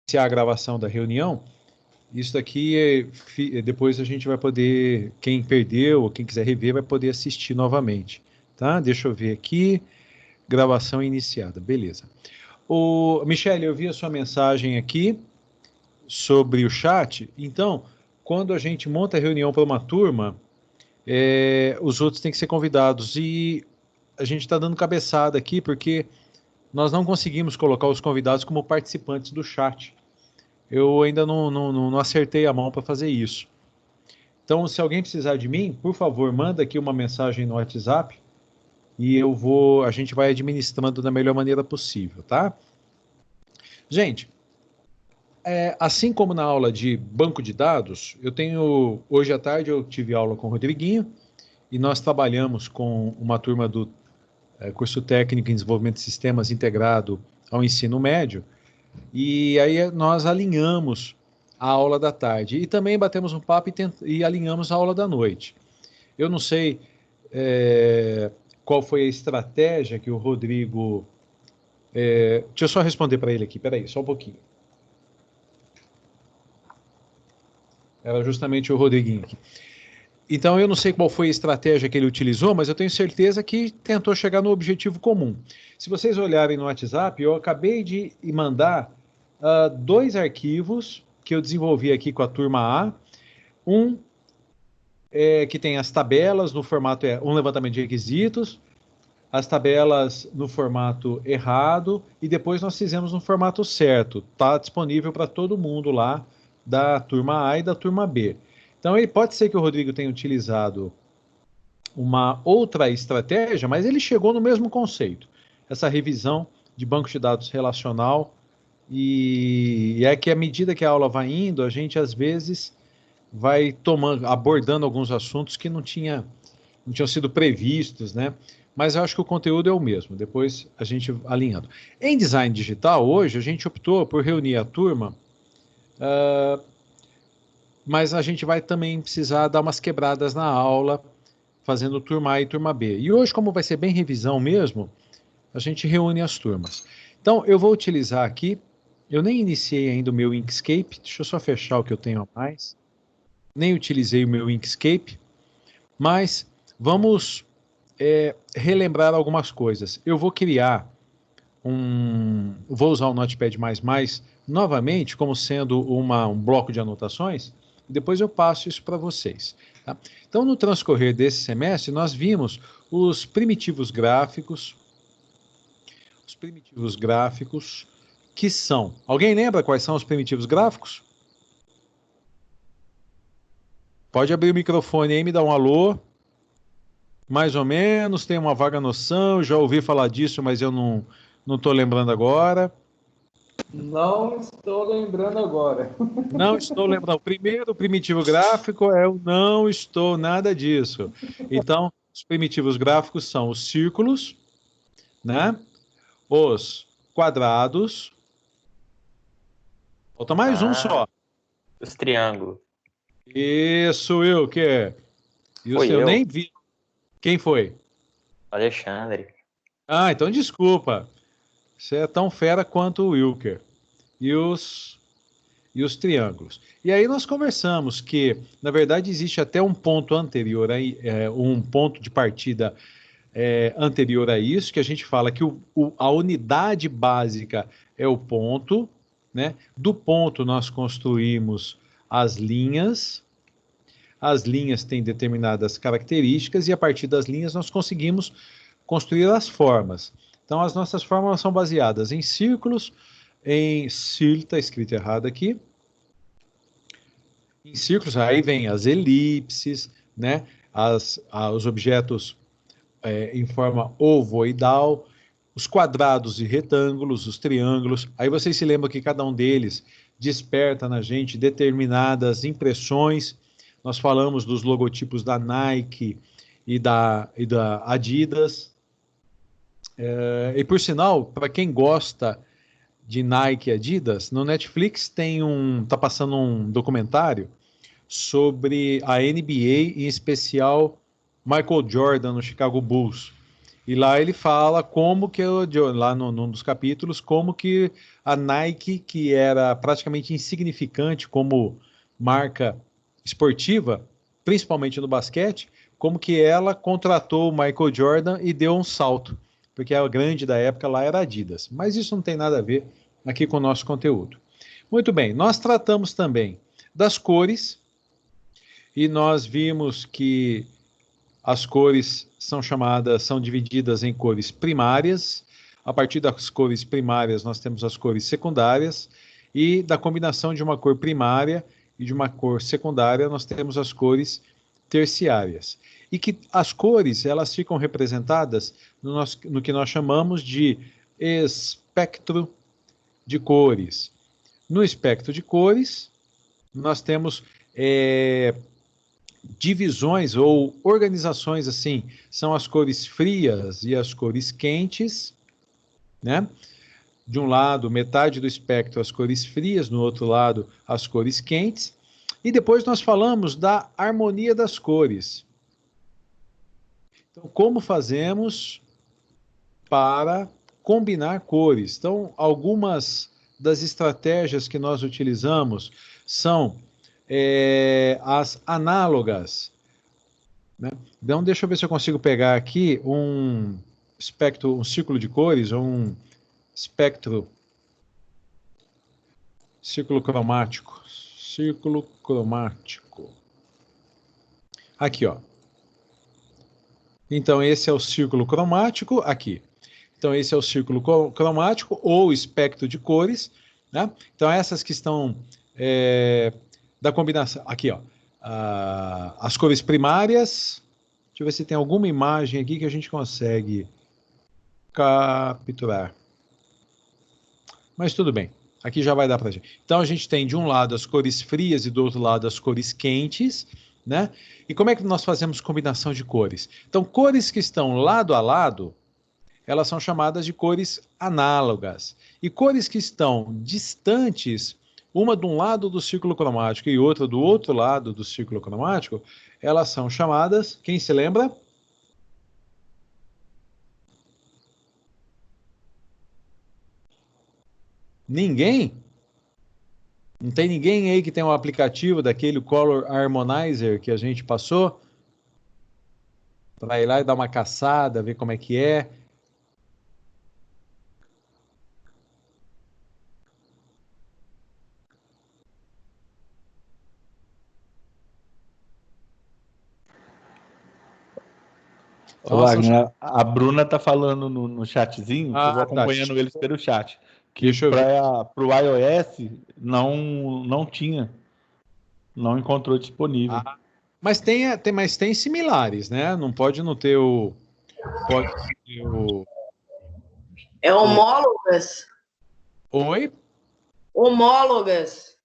iniciar a gravação da reunião, isso daqui, depois a gente vai poder, quem perdeu ou quem quiser rever, vai poder assistir novamente, tá? Deixa eu ver aqui, gravação iniciada, beleza. Michele, eu vi a sua mensagem aqui sobre o chat, então, quando a gente monta a reunião para uma turma, os outros têm que ser convidados, e a gente está dando cabeçada aqui, porque nós não conseguimos colocar os convidados como participantes do chat. Eu ainda não acertei a mão para fazer isso. Então, se alguém precisar de mim, por favor, manda aqui uma mensagem no WhatsApp e a gente vai administrando da melhor maneira possível, tá? Gente, assim como na aula de banco de dados, hoje à tarde eu tive aula com o Rodriguinho e nós trabalhamos com uma turma do curso técnico em desenvolvimento de sistemas integrado ao ensino médio, e aí nós alinhamos a aula da tarde. E também batemos um papo e alinhamos a aula da noite. Eu não sei qual foi a estratégia que o Rodrigo... deixa eu só responder para ele aqui, peraí, só um pouquinho. Era justamente o Rodriguinho aqui. Então, eu não sei qual foi a estratégia que ele utilizou, mas eu tenho certeza que tentou chegar no objetivo comum. Se vocês olharem no WhatsApp, eu acabei de mandar 2 arquivos que eu desenvolvi aqui com a turma A. Um que tem as tabelas no formato, um levantamento de requisitos, as tabelas no formato errado, e depois nós fizemos no formato certo. Está disponível para todo mundo lá, da turma A e da turma B. Então, pode ser que o Rodrigo tenha utilizado uma outra estratégia, mas ele chegou no mesmo conceito. Essa revisão de banco de dados relacional, e é que à medida que a aula vai indo, a gente às vezes vai abordando alguns assuntos que não tinham sido previstos, né? Mas eu acho que o conteúdo é o mesmo, depois a gente alinhando. Em design digital, hoje, a gente optou por reunir a turma, mas a gente vai também precisar dar umas quebradas na aula, fazendo turma A e turma B. E hoje, como vai ser bem revisão mesmo, a gente reúne as turmas. Então, eu vou utilizar aqui, eu nem iniciei ainda o meu Inkscape, deixa eu só fechar o que eu tenho a mais. Nem utilizei o meu Inkscape, mas vamos relembrar algumas coisas. Eu vou criar vou usar o Notepad++ novamente, como sendo um bloco de anotações, e depois eu passo isso para vocês. Tá? Então, no transcorrer desse semestre, nós vimos os primitivos gráficos, que são... Alguém lembra quais são os primitivos gráficos? Pode abrir o microfone aí e me dar um alô. Mais ou menos, tem uma vaga noção, já ouvi falar disso, mas eu não estou lembrando agora. Não estou lembrando agora. Não estou lembrando. O primeiro primitivo gráfico é o não estou nada disso. Então, os primitivos gráficos são os círculos, né? Os quadrados. Falta mais um só. Os triângulos. Isso, Wilker. E o seu nem vi. Quem foi? Alexandre. Ah, então desculpa. Você é tão fera quanto o Wilker. E os triângulos. E aí nós conversamos que, na verdade, existe até um ponto anterior, um ponto de partida anterior a isso, que a gente fala que a unidade básica é o ponto, né? Do ponto nós construímos as linhas têm determinadas características, e a partir das linhas nós conseguimos construir as formas. Então, as nossas formas são baseadas em círculos, está escrito errado aqui. Em círculos, aí vem as elipses, né? Os objetos em forma ovoidal, os quadrados e retângulos, os triângulos. Aí vocês se lembram que cada um deles desperta na gente determinadas impressões. Nós falamos dos logotipos da Nike e da Adidas. E por sinal, para quem gosta de Nike e Adidas, no Netflix tá passando um documentário sobre a NBA, em especial Michael Jordan no Chicago Bulls. E lá ele fala como que, lá num dos capítulos, como que a Nike, que era praticamente insignificante como marca esportiva, principalmente no basquete, como que ela contratou o Michael Jordan e deu um salto, porque a grande da época lá era a Adidas. Mas isso não tem nada a ver aqui com o nosso conteúdo. Muito bem, nós tratamos também das cores, e nós vimos que as cores são divididas em cores primárias. A partir das cores primárias, nós temos as cores secundárias, e da combinação de uma cor primária e de uma cor secundária, nós temos as cores terciárias. E que as cores, elas ficam representadas no que nós chamamos de espectro de cores. No espectro de cores, nós temos divisões ou organizações assim, são as cores frias e as cores quentes, né? De um lado, metade do espectro as cores frias, no outro lado as cores quentes. E depois nós falamos da harmonia das cores. Então, como fazemos para combinar cores? Então, algumas das estratégias que nós utilizamos são as análogas, né? Então, deixa eu ver se eu consigo pegar aqui um espectro, um círculo de cores, ou um espectro, círculo cromático. Aqui, ó. Então, esse é o círculo cromático aqui. Então, esse é o círculo cromático ou espectro de cores, né? Então, essas que estão da combinação. Aqui, ó. As cores primárias. Deixa eu ver se tem alguma imagem aqui que a gente consegue capturar. Mas tudo bem. Aqui já vai dar para a gente. Então, a gente tem de um lado as cores frias e do outro lado as cores quentes, né? E como é que nós fazemos combinação de cores? Então, cores que estão lado a lado, elas são chamadas de cores análogas. E cores que estão distantes, uma de um lado do círculo cromático e outra do outro lado do círculo cromático, elas são chamadas, quem se lembra? Ninguém? Não tem ninguém aí que tem um aplicativo daquele Color Harmonizer que a gente passou? Para ir lá e dar uma caçada, ver como é que é. Wagner, a Bruna tá falando no chatzinho, que eu vou tá. acompanhando eles pelo chat, que Deixa eu ver. para o iOS não tinha, não encontrou disponível. Mas tem similares, né? Não pode não ter o... Pode ter o... É homólogas? Oi? Homólogas.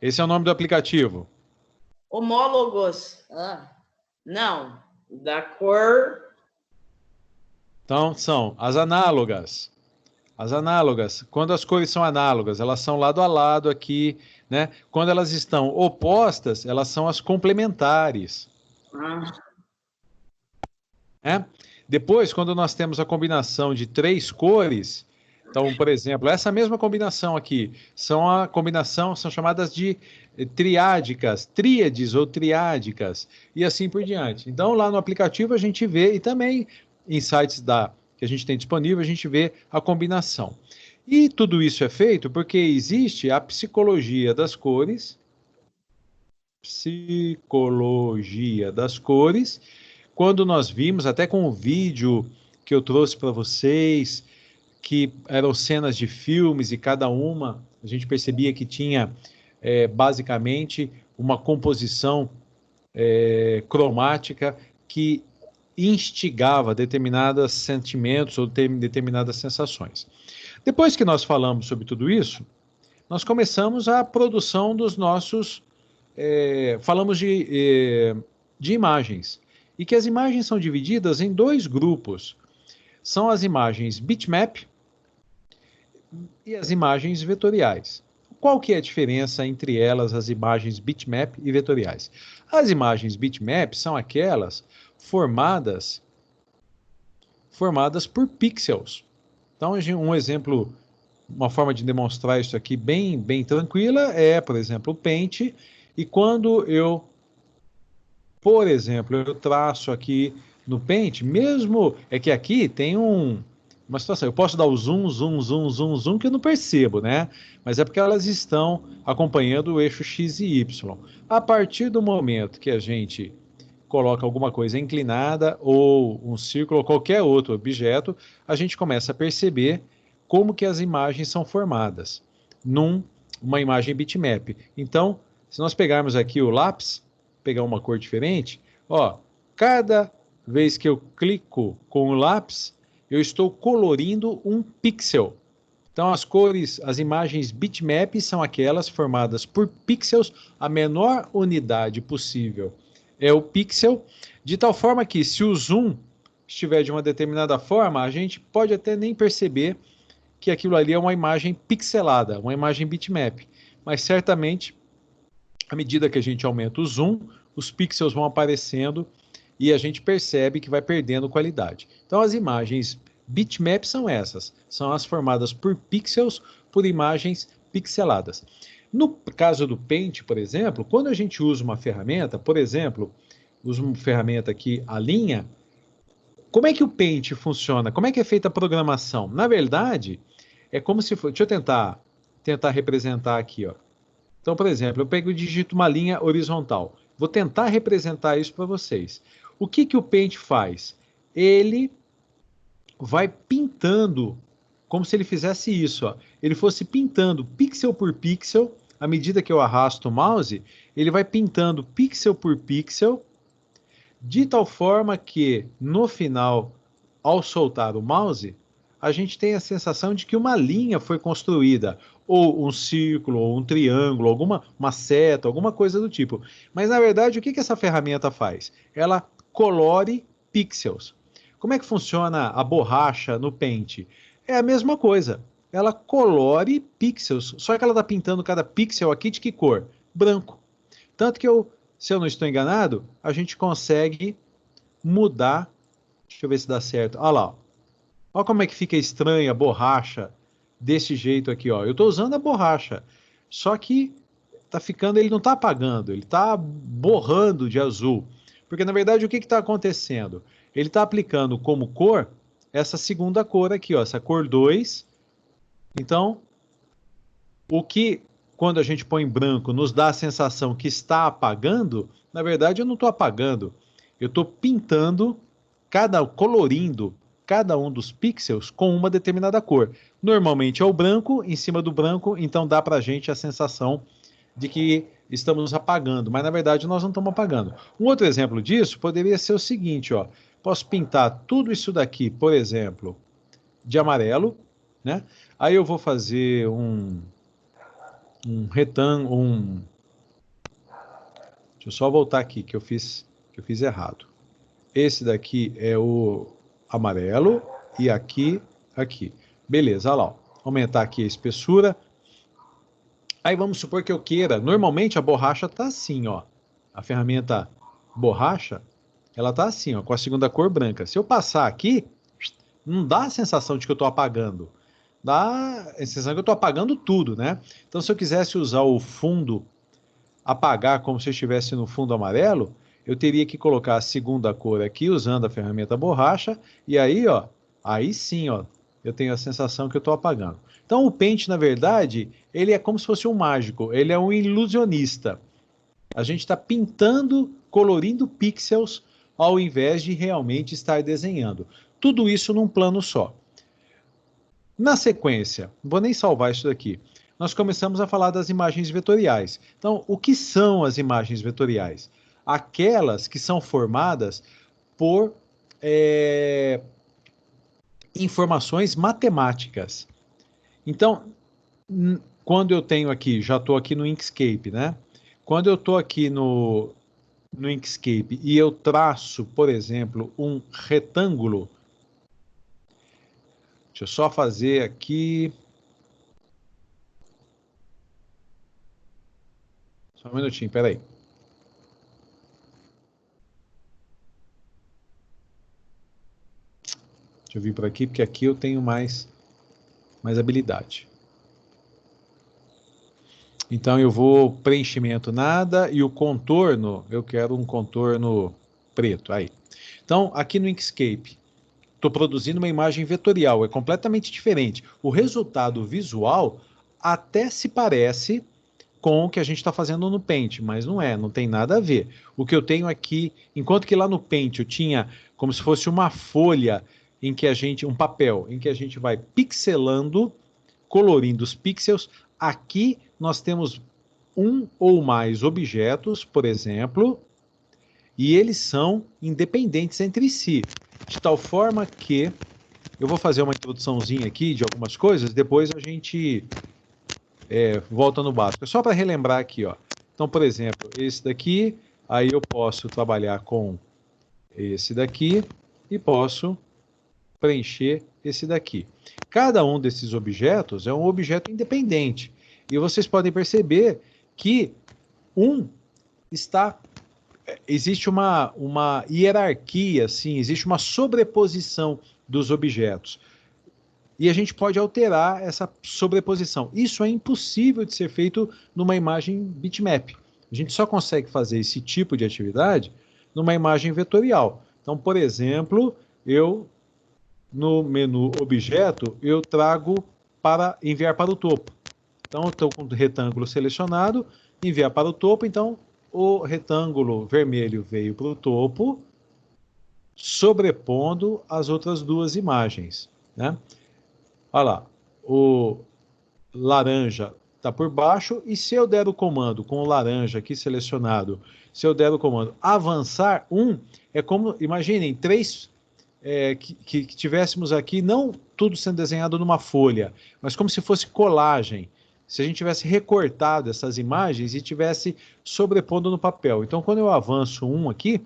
Esse é o nome do aplicativo. Homólogos. Não. Da cor... Então, são as análogas. As análogas. Quando as cores são análogas, elas são lado a lado aqui, né? Quando elas estão opostas, elas são as complementares. Depois, quando nós temos a combinação de 3 cores, então, por exemplo, essa mesma combinação aqui, são chamadas de tríades ou triádicas, e assim por diante. Então, lá no aplicativo a gente vê, e também em sites que a gente tem disponível, a gente vê a combinação. E tudo isso é feito porque existe a psicologia das cores, quando nós vimos, até com o vídeo que eu trouxe para vocês, que eram cenas de filmes, e cada uma a gente percebia que tinha basicamente uma composição cromática que instigava determinados sentimentos ou determinadas sensações. Depois que nós falamos sobre tudo isso, nós começamos a produção dos nossos... falamos de imagens, e que as imagens são divididas em 2 grupos. São as imagens bitmap e as imagens vetoriais. Qual que é a diferença entre elas, as imagens bitmap e vetoriais? As imagens bitmap são aquelas formadas formadas por pixels. Então, um exemplo, uma forma de demonstrar isso aqui bem tranquila é, por exemplo, o Paint. E quando eu, por exemplo, eu traço aqui no Paint, mesmo é que aqui tem uma situação, eu posso dar o zoom, que eu não percebo, né? Mas é porque elas estão acompanhando o eixo X e Y. A partir do momento que a gente coloca alguma coisa inclinada, ou um círculo, ou qualquer outro objeto, a gente começa a perceber como que as imagens são formadas numa imagem bitmap. Então, se nós pegarmos aqui o lápis, pegar uma cor diferente, ó, cada vez que eu clico com o lápis, eu estou colorindo um pixel. Então, as cores, as imagens bitmap são aquelas formadas por pixels, a menor unidade possível é o pixel, de tal forma que se o zoom estiver de uma determinada forma, a gente pode até nem perceber que aquilo ali é uma imagem pixelada, uma imagem bitmap. Mas certamente, à medida que a gente aumenta o zoom, os pixels vão aparecendo e a gente percebe que vai perdendo qualidade. Então, as imagens bitmap são essas, são as formadas por pixels, por imagens pixeladas. No caso do Paint, por exemplo, quando a gente usa uma ferramenta, por exemplo, usa uma ferramenta aqui, a linha, como é que o Paint funciona? Como é que é feita a programação? Na verdade, é como se fosse... Deixa eu tentar representar aqui, ó. Então, por exemplo, eu pego e digito uma linha horizontal. Vou tentar representar isso para vocês. O que que o Paint faz? Ele vai pintando, como se ele fizesse isso, ó. Ele fosse pintando pixel por pixel, à medida que eu arrasto o mouse, ele vai pintando pixel por pixel, de tal forma que, no final, ao soltar o mouse, a gente tem a sensação de que uma linha foi construída, ou um círculo, ou um triângulo, uma seta, alguma coisa do tipo. Mas, na verdade, o que que essa ferramenta faz? Ela colore pixels. Como é que funciona a borracha no Paint? É a mesma coisa. Ela colore pixels, só que ela está pintando cada pixel aqui de que cor? Branco. Tanto que se eu não estou enganado, a gente consegue mudar. Deixa eu ver se dá certo. Olha lá. Olha como é que fica estranha a borracha desse jeito aqui, ó. Eu estou usando a borracha, só que tá ficando, ele não está apagando, ele está borrando de azul. Porque na verdade o que está acontecendo? Ele está aplicando como cor essa segunda cor aqui, ó, essa cor 2. Então, o que quando a gente põe em branco nos dá a sensação que está apagando, na verdade eu não estou apagando, eu estou pintando, colorindo cada um dos pixels com uma determinada cor. Normalmente é o branco, em cima do branco, então dá para a gente a sensação de que estamos apagando, mas na verdade nós não estamos apagando. Um outro exemplo disso poderia ser o seguinte, ó, posso pintar tudo isso daqui, por exemplo, de amarelo, né? Aí eu vou fazer um retângulo, deixa eu só voltar aqui que eu fiz errado. Esse daqui é o amarelo e aqui. Beleza, olha lá. Aumentar aqui a espessura. Aí vamos supor que eu queira. Normalmente a borracha está assim, ó. A ferramenta borracha, ela está assim, ó, com a segunda cor branca. Se eu passar aqui, não dá a sensação de que eu estou apagando. Dá a sensação que eu estou apagando tudo, né? Então, se eu quisesse usar o fundo, apagar como se eu estivesse no fundo amarelo, eu teria que colocar a segunda cor aqui, usando a ferramenta borracha, e aí, ó, aí sim, ó, eu tenho a sensação que eu estou apagando. Então, o Paint, na verdade, ele é como se fosse um mágico, ele é um ilusionista. A gente está pintando, colorindo pixels, ao invés de realmente estar desenhando. Tudo isso num plano só. Na sequência, não vou nem salvar isso daqui, nós começamos a falar das imagens vetoriais. Então, o que são as imagens vetoriais? Aquelas que são formadas por informações matemáticas. Então, quando eu tenho aqui, já estou aqui no Inkscape, né? Quando eu estou aqui no Inkscape e eu traço, por exemplo, um retângulo, deixa eu só fazer aqui. Só um minutinho, peraí. Deixa eu vir por aqui, porque aqui eu tenho mais habilidade. Então eu vou preenchimento nada e o contorno, eu quero um contorno preto. Aí. Então, aqui no Inkscape, estou produzindo uma imagem vetorial, é completamente diferente. O resultado visual até se parece com o que a gente está fazendo no Paint, mas não tem nada a ver. O que eu tenho aqui, enquanto que lá no Paint eu tinha como se fosse uma folha em que um papel, em que a gente vai pixelando, colorindo os pixels, aqui nós temos um ou mais objetos, por exemplo, e eles são independentes entre si, de tal forma que eu vou fazer uma introduçãozinha aqui de algumas coisas, depois a gente volta no básico. É só para relembrar aqui, ó. Então, por exemplo, esse daqui, aí eu posso trabalhar com esse daqui e posso preencher esse daqui. Cada um desses objetos é um objeto independente. E vocês podem perceber que existe uma hierarquia, assim, existe uma sobreposição dos objetos. E a gente pode alterar essa sobreposição. Isso é impossível de ser feito numa imagem bitmap. A gente só consegue fazer esse tipo de atividade numa imagem vetorial. Então, por exemplo, no menu objeto, eu trago para enviar para o topo. Então, eu estou com o retângulo selecionado, enviar para o topo, então o retângulo vermelho veio para o topo, sobrepondo as outras duas imagens, né? Olha lá, o laranja está por baixo, e se eu der o comando com o laranja aqui selecionado, se eu der o comando avançar é como, imaginem, que tivéssemos aqui, não tudo sendo desenhado numa folha, mas como se fosse colagem, se a gente tivesse recortado essas imagens e tivesse sobrepondo no papel. Então, quando eu avanço aqui,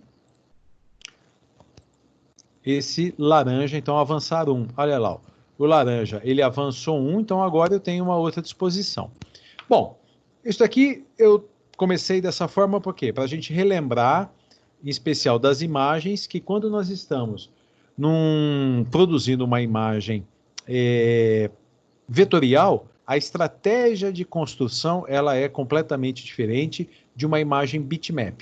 esse laranja, então avançar olha lá, ó. O laranja, ele avançou então agora eu tenho uma outra disposição. Bom, isso aqui eu comecei dessa forma por quê? Para a gente relembrar, em especial das imagens, que quando nós estamos produzindo uma imagem vetorial, a estratégia de construção ela é completamente diferente de uma imagem bitmap.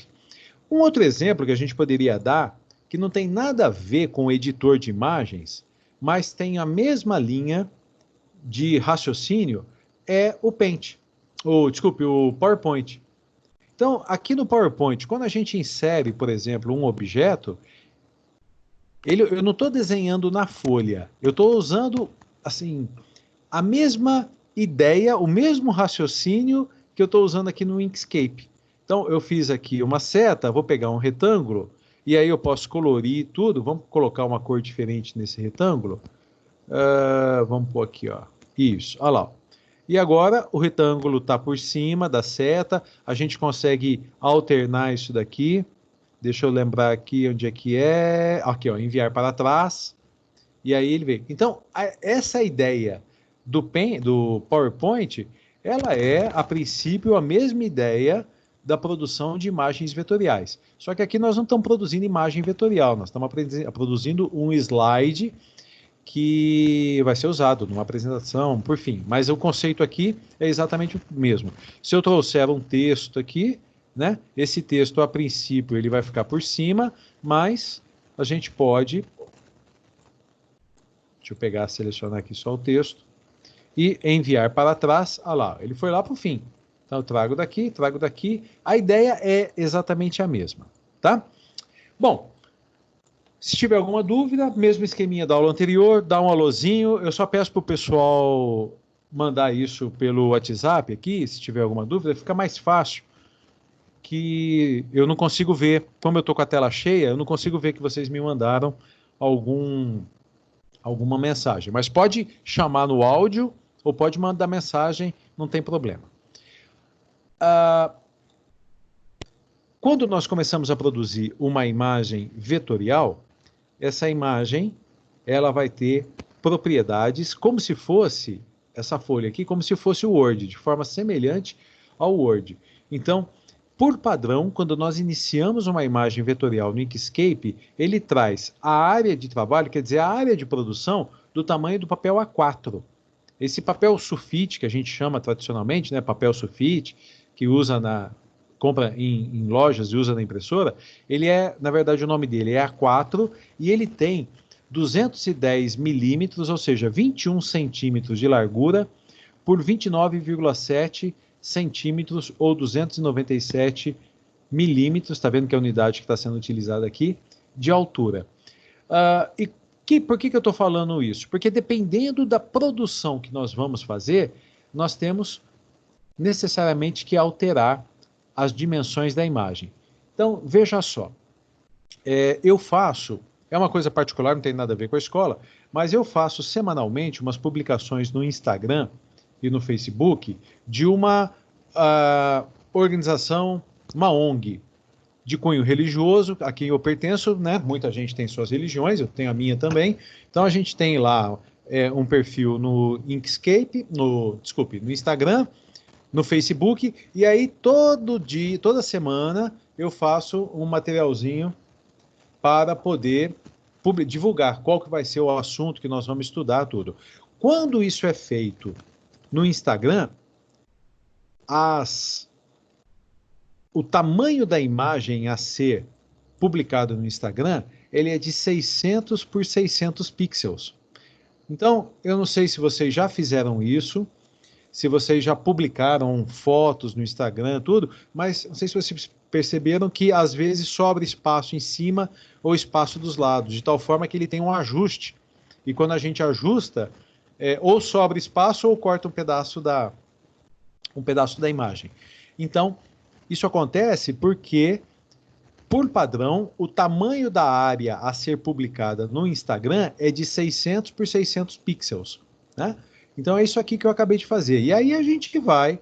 Um outro exemplo que a gente poderia dar, que não tem nada a ver com o editor de imagens, mas tem a mesma linha de raciocínio, é o Paint. O PowerPoint. Então, aqui no PowerPoint, quando a gente insere, por exemplo, um objeto, eu não estou desenhando na folha, eu estou usando, assim, a mesma ideia, o mesmo raciocínio que eu estou usando aqui no Inkscape. Então, eu fiz aqui uma seta, vou pegar um retângulo, e aí eu posso colorir tudo. Vamos colocar uma cor diferente nesse retângulo. Vamos pôr aqui, ó. Isso, olha lá. E agora o retângulo está por cima da seta. A gente consegue alternar isso daqui. Deixa eu lembrar aqui onde é que é. Aqui, ó, enviar para trás. E aí ele vem. Então, essa ideia do PowerPoint, ela é, a princípio, a mesma ideia da produção de imagens vetoriais. Só que aqui nós não estamos produzindo imagem vetorial, nós estamos produzindo um slide que vai ser usado numa apresentação, por fim. Mas o conceito aqui é exatamente o mesmo. Se eu trouxer um texto aqui, né, esse texto, a princípio, ele vai ficar por cima, mas a gente pode... Deixa eu selecionar aqui só o texto, e enviar para trás. Olha lá, ele foi lá para o fim. Então, eu trago daqui. A ideia é exatamente a mesma, tá? Bom, se tiver alguma dúvida, mesmo esqueminha da aula anterior, dá um alôzinho. Eu só peço para o pessoal mandar isso pelo WhatsApp aqui, se tiver alguma dúvida, fica mais fácil, que eu não consigo ver, como eu estou com a tela cheia, eu não consigo ver que vocês me mandaram alguma mensagem. Mas pode chamar no áudio ou pode mandar mensagem, não tem problema. Quando nós começamos a produzir uma imagem vetorial, essa imagem ela vai ter propriedades como se fosse essa folha aqui, como se fosse o Word, de forma semelhante ao Word. Então, por padrão, quando nós iniciamos uma imagem vetorial no Inkscape, ele traz a área de trabalho, quer dizer, a área de produção, do tamanho do papel A4. Esse papel sulfite, que a gente chama tradicionalmente, né, papel sulfite, que compra em lojas e usa na impressora, ele é, na verdade, o nome dele é A4, e ele tem 210 milímetros, ou seja, 21 centímetros de largura, por 29,7 centímetros, ou 297 milímetros, está vendo que é a unidade que está sendo utilizada aqui, de altura. Por que eu estou falando isso? Porque dependendo da produção que nós vamos fazer, nós temos necessariamente que alterar as dimensões da imagem. Então, veja só, eu faço, é uma coisa particular, não tem nada a ver com a escola, mas eu faço semanalmente umas publicações no Instagram e no Facebook de uma organização, uma ONG, de cunho religioso, a quem eu pertenço, né? Muita gente tem suas religiões, eu tenho a minha também. Então a gente tem lá um perfil no Inkscape, no Instagram, no Facebook, e aí todo dia, toda semana, eu faço um materialzinho para poder divulgar qual que vai ser o assunto que nós vamos estudar, tudo. Quando isso é feito no Instagram, o tamanho da imagem a ser publicado no Instagram, ele é de 600 por 600 pixels. Então, eu não sei se vocês já fizeram isso, se vocês já publicaram fotos no Instagram, tudo, mas não sei se vocês perceberam que às vezes sobra espaço em cima ou espaço dos lados, de tal forma que ele tem um ajuste. E quando a gente ajusta, ou sobra espaço ou corta um pedaço da imagem. Então, isso acontece porque, por padrão, o tamanho da área a ser publicada no Instagram é de 600 por 600 pixels, né? Então é isso aqui que eu acabei de fazer. E aí a gente vai,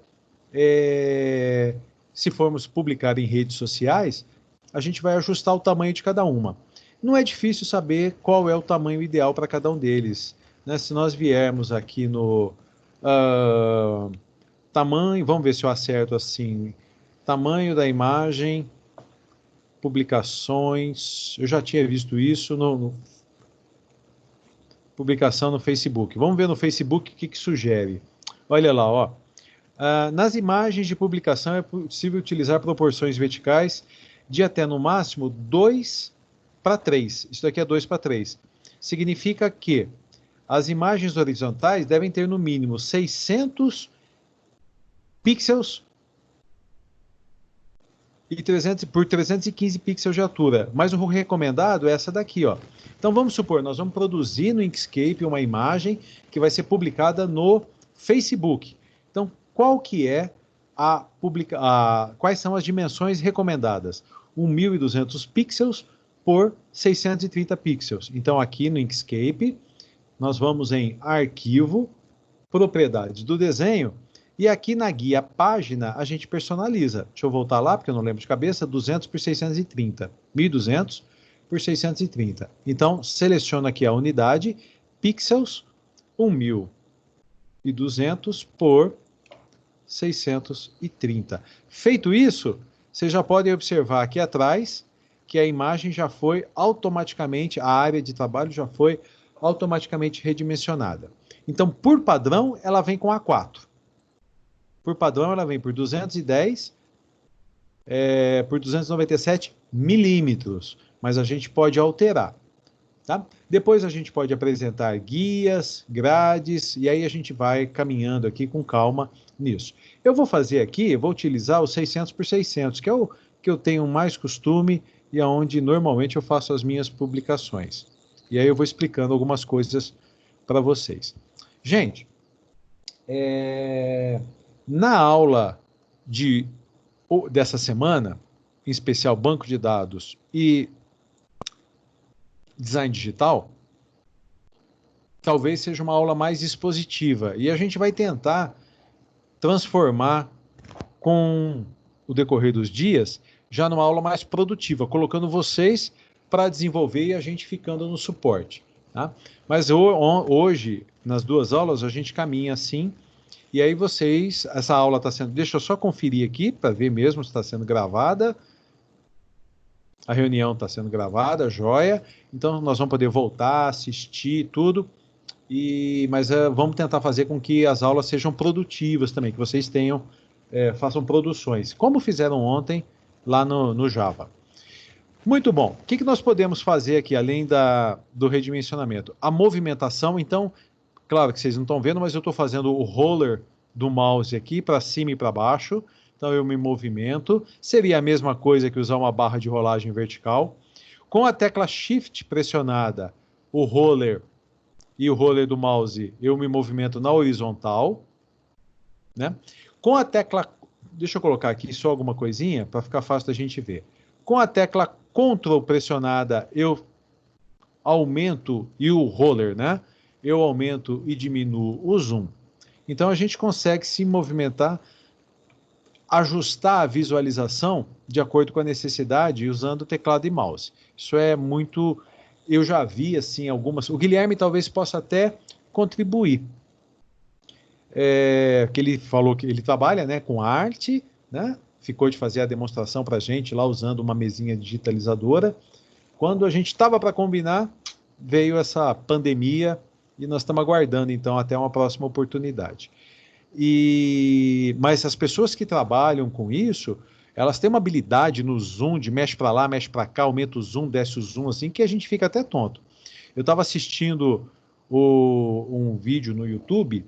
se formos publicar em redes sociais, a gente vai ajustar o tamanho de cada uma. Não é difícil saber qual é o tamanho ideal para cada um deles, né? Se nós viermos aqui no tamanho, vamos ver se eu acerto assim, tamanho da imagem, publicações, eu já tinha visto isso publicação no Facebook. Vamos ver no Facebook o que sugere. Olha lá, ó. Nas imagens de publicação é possível utilizar proporções verticais de até no máximo 2:3. Isso daqui é 2:3. Significa que as imagens horizontais devem ter no mínimo 600 pixels e 315 pixels de altura. Mas o recomendado é essa daqui, ó. Então vamos supor, nós vamos produzir no Inkscape uma imagem que vai ser publicada no Facebook. Então, qual que é quais são as dimensões recomendadas? 1.200 pixels por 630 pixels. Então, aqui no Inkscape, nós vamos em Arquivo, Propriedades do Desenho, e aqui na guia página, a gente personaliza. Deixa eu voltar lá, porque eu não lembro de cabeça, 200 por 630. 1.200 por 630. Então, seleciona aqui a unidade, pixels, 1.200 por 630. Feito isso, vocês já podem observar aqui atrás que a imagem já foi automaticamente, a área de trabalho já foi automaticamente redimensionada. Então, por padrão, ela vem com A4. Por padrão, ela vem por 210, por 297 milímetros, mas a gente pode alterar, tá? Depois a gente pode apresentar guias, grades, e aí a gente vai caminhando aqui com calma nisso. Eu vou fazer aqui, eu vou utilizar o 600 por 600, que é o que eu tenho mais costume e aonde normalmente eu faço as minhas publicações. E aí eu vou explicando algumas coisas para vocês. Gente, na aula dessa semana, em especial banco de dados e design digital, talvez seja uma aula mais expositiva. E a gente vai tentar transformar, com o decorrer dos dias, já numa aula mais produtiva, colocando vocês para desenvolver e a gente ficando no suporte. Tá? Mas hoje, nas duas aulas, a gente caminha assim, E aí vocês, essa aula está sendo, deixa eu só conferir aqui para ver mesmo se está sendo gravada. A reunião está sendo gravada, joia. Então nós vamos poder voltar, assistir tudo. Mas vamos tentar fazer com que as aulas sejam produtivas também, que vocês façam produções, como fizeram ontem lá no Java. Muito bom. O que nós podemos fazer aqui, além do redimensionamento? A movimentação, então, claro que vocês não estão vendo, mas eu estou fazendo o roller do mouse aqui para cima e para baixo. Então eu me movimento. Seria a mesma coisa que usar uma barra de rolagem vertical. Com a tecla Shift pressionada, o roller e o roller do mouse, eu me movimento na horizontal, né? Com a tecla, deixa eu colocar aqui só alguma coisinha para ficar fácil da gente ver. Com a tecla Ctrl pressionada, eu aumento, e o roller, né? Eu aumento e diminuo o zoom. Então a gente consegue se movimentar, ajustar a visualização de acordo com a necessidade usando teclado e mouse. Isso é muito... Eu já vi, assim, algumas... O Guilherme talvez possa até contribuir. Que ele falou que ele trabalha, né, com arte, né? Ficou de fazer a demonstração para a gente lá usando uma mesinha digitalizadora. Quando a gente estava para combinar, veio essa pandemia e nós estamos aguardando, então, até uma próxima oportunidade. Mas as pessoas que trabalham com isso, elas têm uma habilidade no zoom, de mexe para lá, mexe para cá, aumenta o zoom, desce o zoom, assim, que a gente fica até tonto. Eu estava assistindo um vídeo no YouTube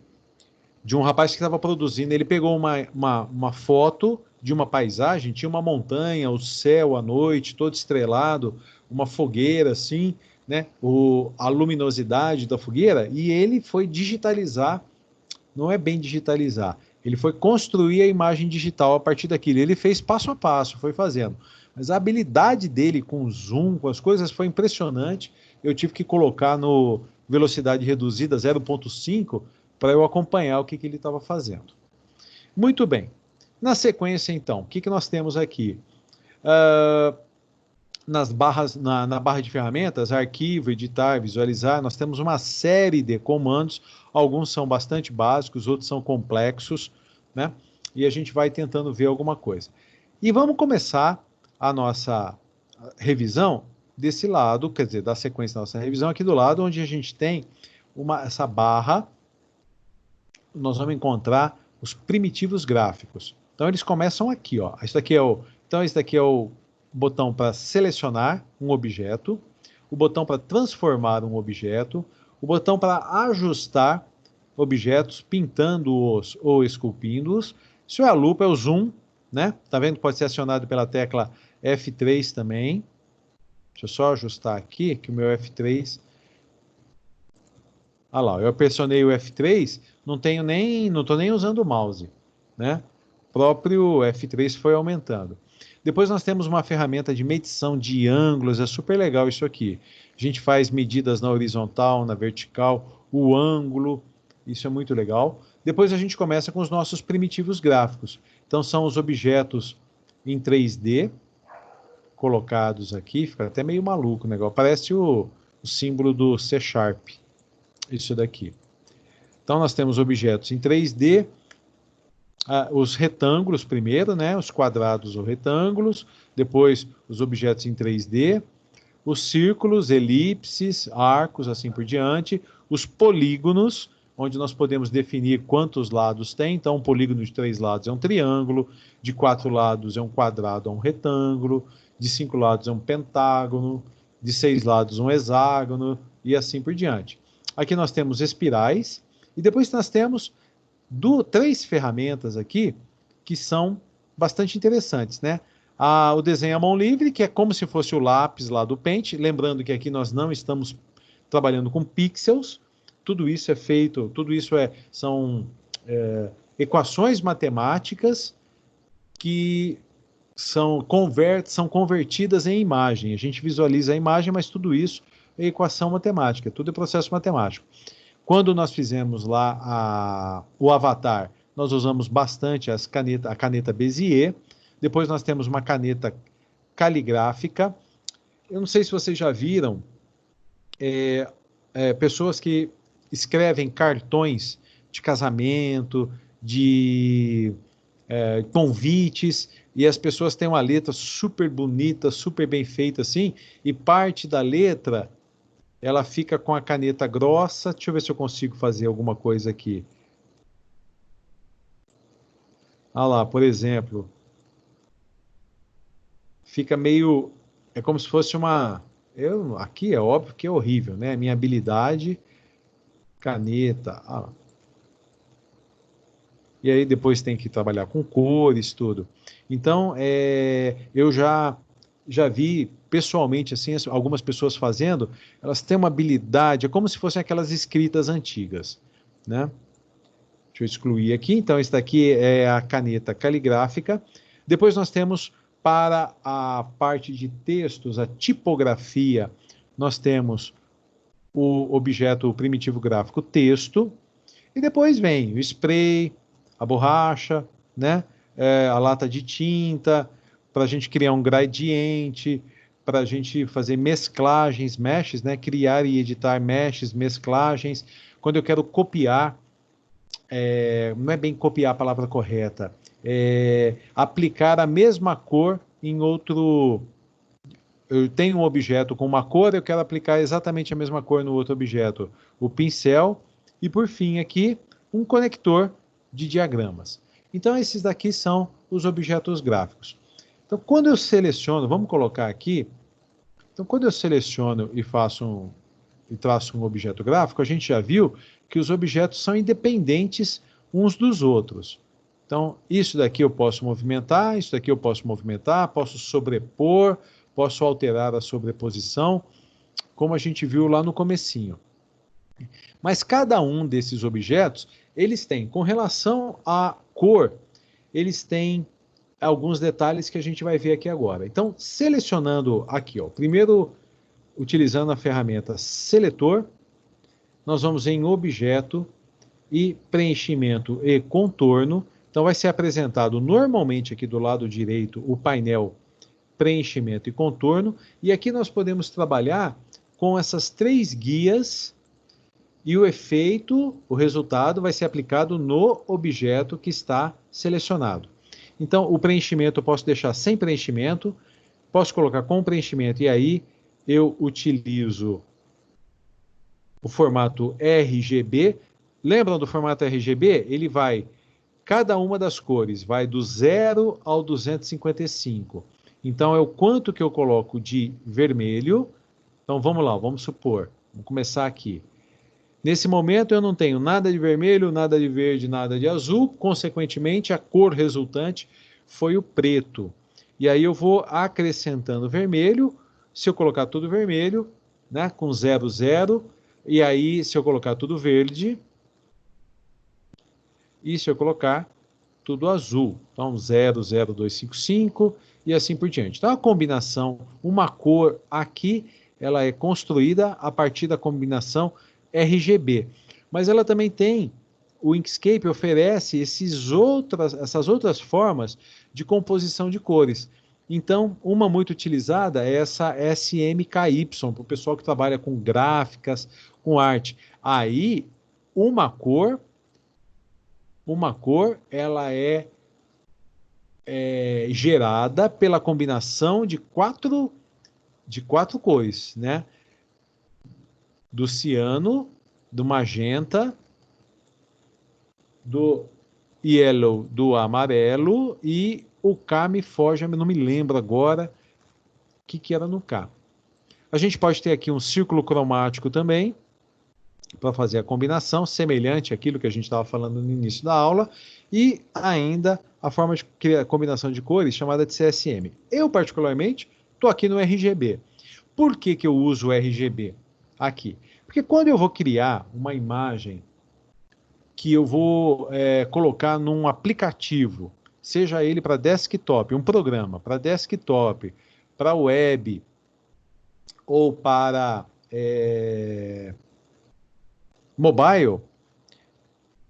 de um rapaz que estava produzindo, ele pegou uma foto de uma paisagem, tinha uma montanha, o céu à noite, todo estrelado, uma fogueira, assim, né? A luminosidade da fogueira, e ele foi digitalizar, não é bem digitalizar, ele foi construir a imagem digital a partir daquilo. Ele fez passo a passo, foi fazendo. Mas a habilidade dele com o zoom, com as coisas, foi impressionante. Eu tive que colocar no velocidade reduzida 0.5 para eu acompanhar o que ele estava fazendo. Muito bem. Na sequência, então, o que nós temos aqui? Nas barras, na barra de ferramentas, arquivo, editar, visualizar, nós temos uma série de comandos. Alguns são bastante básicos, outros são complexos, né? E a gente vai tentando ver alguma coisa. E vamos começar a nossa revisão desse lado, quer dizer, da sequência da nossa revisão aqui do lado, onde a gente tem essa barra, nós vamos encontrar os primitivos gráficos. Então, eles começam aqui, ó. Esse daqui é o botão para selecionar um objeto, o botão para transformar um objeto, o botão para ajustar objetos, pintando-os ou esculpindo-os. Isso é a lupa, é o zoom, né? Tá vendo? Pode ser acionado pela tecla F3 também. Deixa eu só ajustar aqui, que o meu F3... Ah lá, eu pressionei o F3, não estou nem usando o mouse, né? O próprio F3 foi aumentando. Depois nós temos uma ferramenta de medição de ângulos, é super legal isso aqui. A gente faz medidas na horizontal, na vertical, o ângulo, isso é muito legal. Depois a gente começa com os nossos primitivos gráficos. Então são os objetos em 3D, colocados aqui, fica até meio maluco o negócio, parece o símbolo do C#, isso daqui. Então nós temos objetos em 3D, os retângulos primeiro, né, os quadrados ou retângulos, depois os objetos em 3D, os círculos, elipses, arcos, assim por diante, os polígonos, onde nós podemos definir quantos lados tem. Então um polígono de 3 lados é um triângulo, de 4 lados é um quadrado, é um retângulo, de 5 lados é um pentágono, de 6 lados um hexágono, e assim por diante. Aqui nós temos espirais, e depois nós temos 3 ferramentas aqui que são bastante interessantes, né? O desenho à mão livre, que é como se fosse o lápis lá do Paint, lembrando que aqui nós não estamos trabalhando com pixels, tudo isso é feito, são equações matemáticas que são convertidas em imagem. A gente visualiza a imagem, mas tudo isso é equação matemática, tudo é processo matemático. Quando nós fizemos lá o avatar, nós usamos bastante a caneta Bezier. Depois nós temos uma caneta caligráfica. Eu não sei se vocês já viram pessoas que escrevem cartões de casamento, de convites, e as pessoas têm uma letra super bonita, super bem feita assim, e parte da letra, ela fica com a caneta grossa. Deixa eu ver se eu consigo fazer alguma coisa aqui. Ah lá, por exemplo, fica meio, é como se fosse uma, aqui é óbvio que é horrível, né? Minha habilidade, caneta, ah lá. E aí depois tem que trabalhar com cores, tudo. Então, eu já vi pessoalmente assim algumas pessoas fazendo, elas têm uma habilidade, é como se fossem aquelas escritas antigas, né? Deixa eu excluir aqui. Então, esse daqui é a caneta caligráfica. Depois nós temos, para a parte de textos, a tipografia, nós temos o objeto primitivo gráfico texto, e depois vem o spray, a borracha, né? A lata de tinta, para a gente criar um gradiente, para a gente fazer mesclagens, meshes, né? Criar e editar meshes, mesclagens. Quando eu quero copiar, não é bem copiar a palavra correta, aplicar a mesma cor em outro. Eu tenho um objeto com uma cor, eu quero aplicar exatamente a mesma cor no outro objeto. O pincel e, por fim, aqui, um conector de diagramas. Então, esses daqui são os objetos gráficos. Então, quando eu seleciono, vamos colocar aqui. Então, quando eu seleciono e traço um objeto gráfico, a gente já viu que os objetos são independentes uns dos outros. Então, isso daqui eu posso movimentar, isso daqui eu posso movimentar, posso sobrepor, posso alterar a sobreposição, como a gente viu lá no comecinho. Mas cada um desses objetos, eles têm, com relação à cor, eles têm alguns detalhes que a gente vai ver aqui agora. Então, selecionando aqui, ó, primeiro, utilizando a ferramenta seletor, nós vamos em objeto e preenchimento e contorno. Então, vai ser apresentado normalmente aqui do lado direito o painel preenchimento e contorno, e aqui nós podemos trabalhar com essas 3 guias, e o efeito, o resultado, vai ser aplicado no objeto que está selecionado. Então, o preenchimento eu posso deixar sem preenchimento, posso colocar com preenchimento, e aí eu utilizo o formato RGB. Lembram do formato RGB? Ele vai, cada uma das cores, vai do 0 ao 255. Então, é o quanto que eu coloco de vermelho. Então, vamos lá, vamos supor. Vamos começar aqui. Nesse momento, eu não tenho nada de vermelho, nada de verde, nada de azul. Consequentemente, a cor resultante foi o preto. E aí eu vou acrescentando vermelho. Se eu colocar tudo vermelho, né, com 0, 0. E aí, se eu colocar tudo verde. E se eu colocar tudo azul. Então, 0, 0, 2, 5, 5 e assim por diante. Então, a combinação, uma cor aqui, ela é construída a partir da combinação RGB. Mas ela também tem, o Inkscape oferece essas outras formas de composição de cores. Então, uma muito utilizada é essa SMKY, para o pessoal que trabalha com gráficas, com arte. Aí, uma cor, ela é gerada pela combinação de quatro cores, né? Do ciano, do magenta, do yellow, do amarelo, e o K me foge, não me lembro agora o que era no K. A gente pode ter aqui um círculo cromático também, para fazer a combinação, semelhante àquilo que a gente estava falando no início da aula, e ainda a forma de combinação de cores chamada de CSM. Eu, particularmente, estou aqui no RGB. Por que eu uso o RGB aqui? Porque quando eu vou criar uma imagem que eu vou colocar num aplicativo, seja ele para desktop, um programa para desktop, para web, ou para mobile,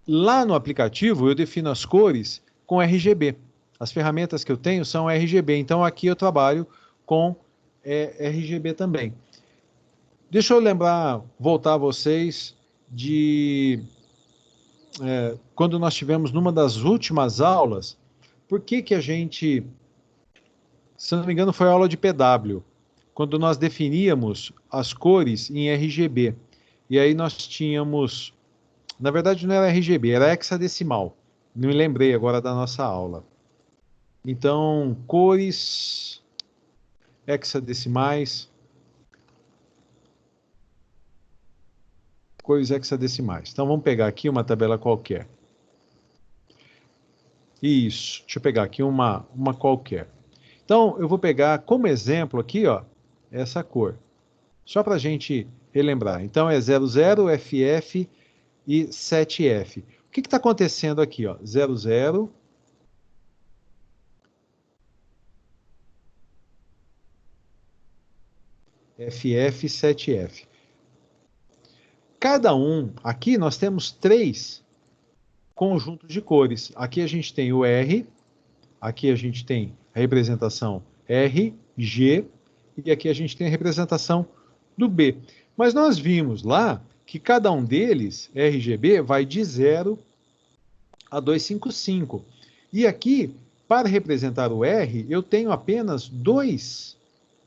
lá no aplicativo eu defino as cores com RGB. As ferramentas que eu tenho são RGB, então aqui eu trabalho com RGB também. Deixa eu voltar a vocês de quando nós tivemos numa das últimas aulas, por que que a gente, se não me engano, foi a aula de PW, quando nós definíamos as cores em RGB. E aí nós tínhamos, na verdade não era RGB, era hexadecimal. Não me lembrei agora da nossa aula. Então, cores hexadecimais. Cores hexadecimais. Então, vamos pegar aqui uma tabela qualquer. Isso, deixa eu pegar aqui uma qualquer. Então, eu vou pegar como exemplo aqui, ó, essa cor. Só para a gente relembrar. Então, é 00, FF e 7F. O que está acontecendo aqui, ó? 00... FF, 7F. Cada um, aqui nós temos 3 conjuntos de cores. Aqui a gente tem o R, aqui a gente tem a representação R, G, e aqui a gente tem a representação do B. Mas nós vimos lá que cada um deles, RGB, vai de 0 a 255. E aqui, para representar o R, eu tenho apenas 2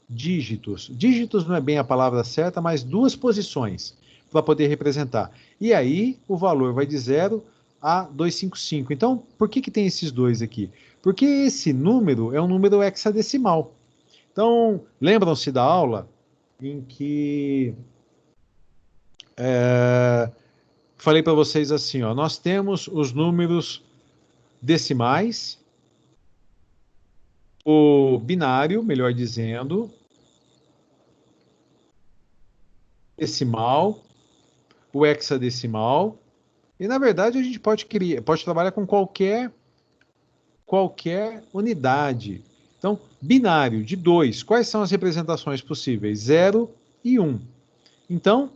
dígitos. Dígitos não é bem a palavra certa, mas 2 posições para poder representar. E aí, o valor vai de 0 a 255. Então, por que tem esses 2 aqui? Porque esse número é um número hexadecimal. Então, lembram-se da aula em que falei para vocês assim, ó, nós temos os números decimais, o binário, melhor dizendo, decimal, o hexadecimal, e na verdade a gente pode trabalhar com qualquer unidade. Então, binário de 2, quais são as representações possíveis? 0 e 1. Então,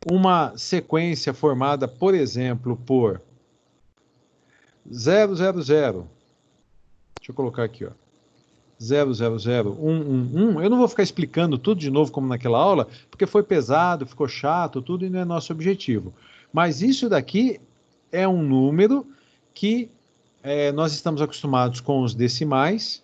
uma sequência formada, por exemplo, por 000, deixa eu colocar aqui, ó, 000, 111, eu não vou ficar explicando tudo de novo como naquela aula, porque foi pesado, ficou chato, tudo, e não é nosso objetivo. Mas isso daqui é um número que nós estamos acostumados com os decimais.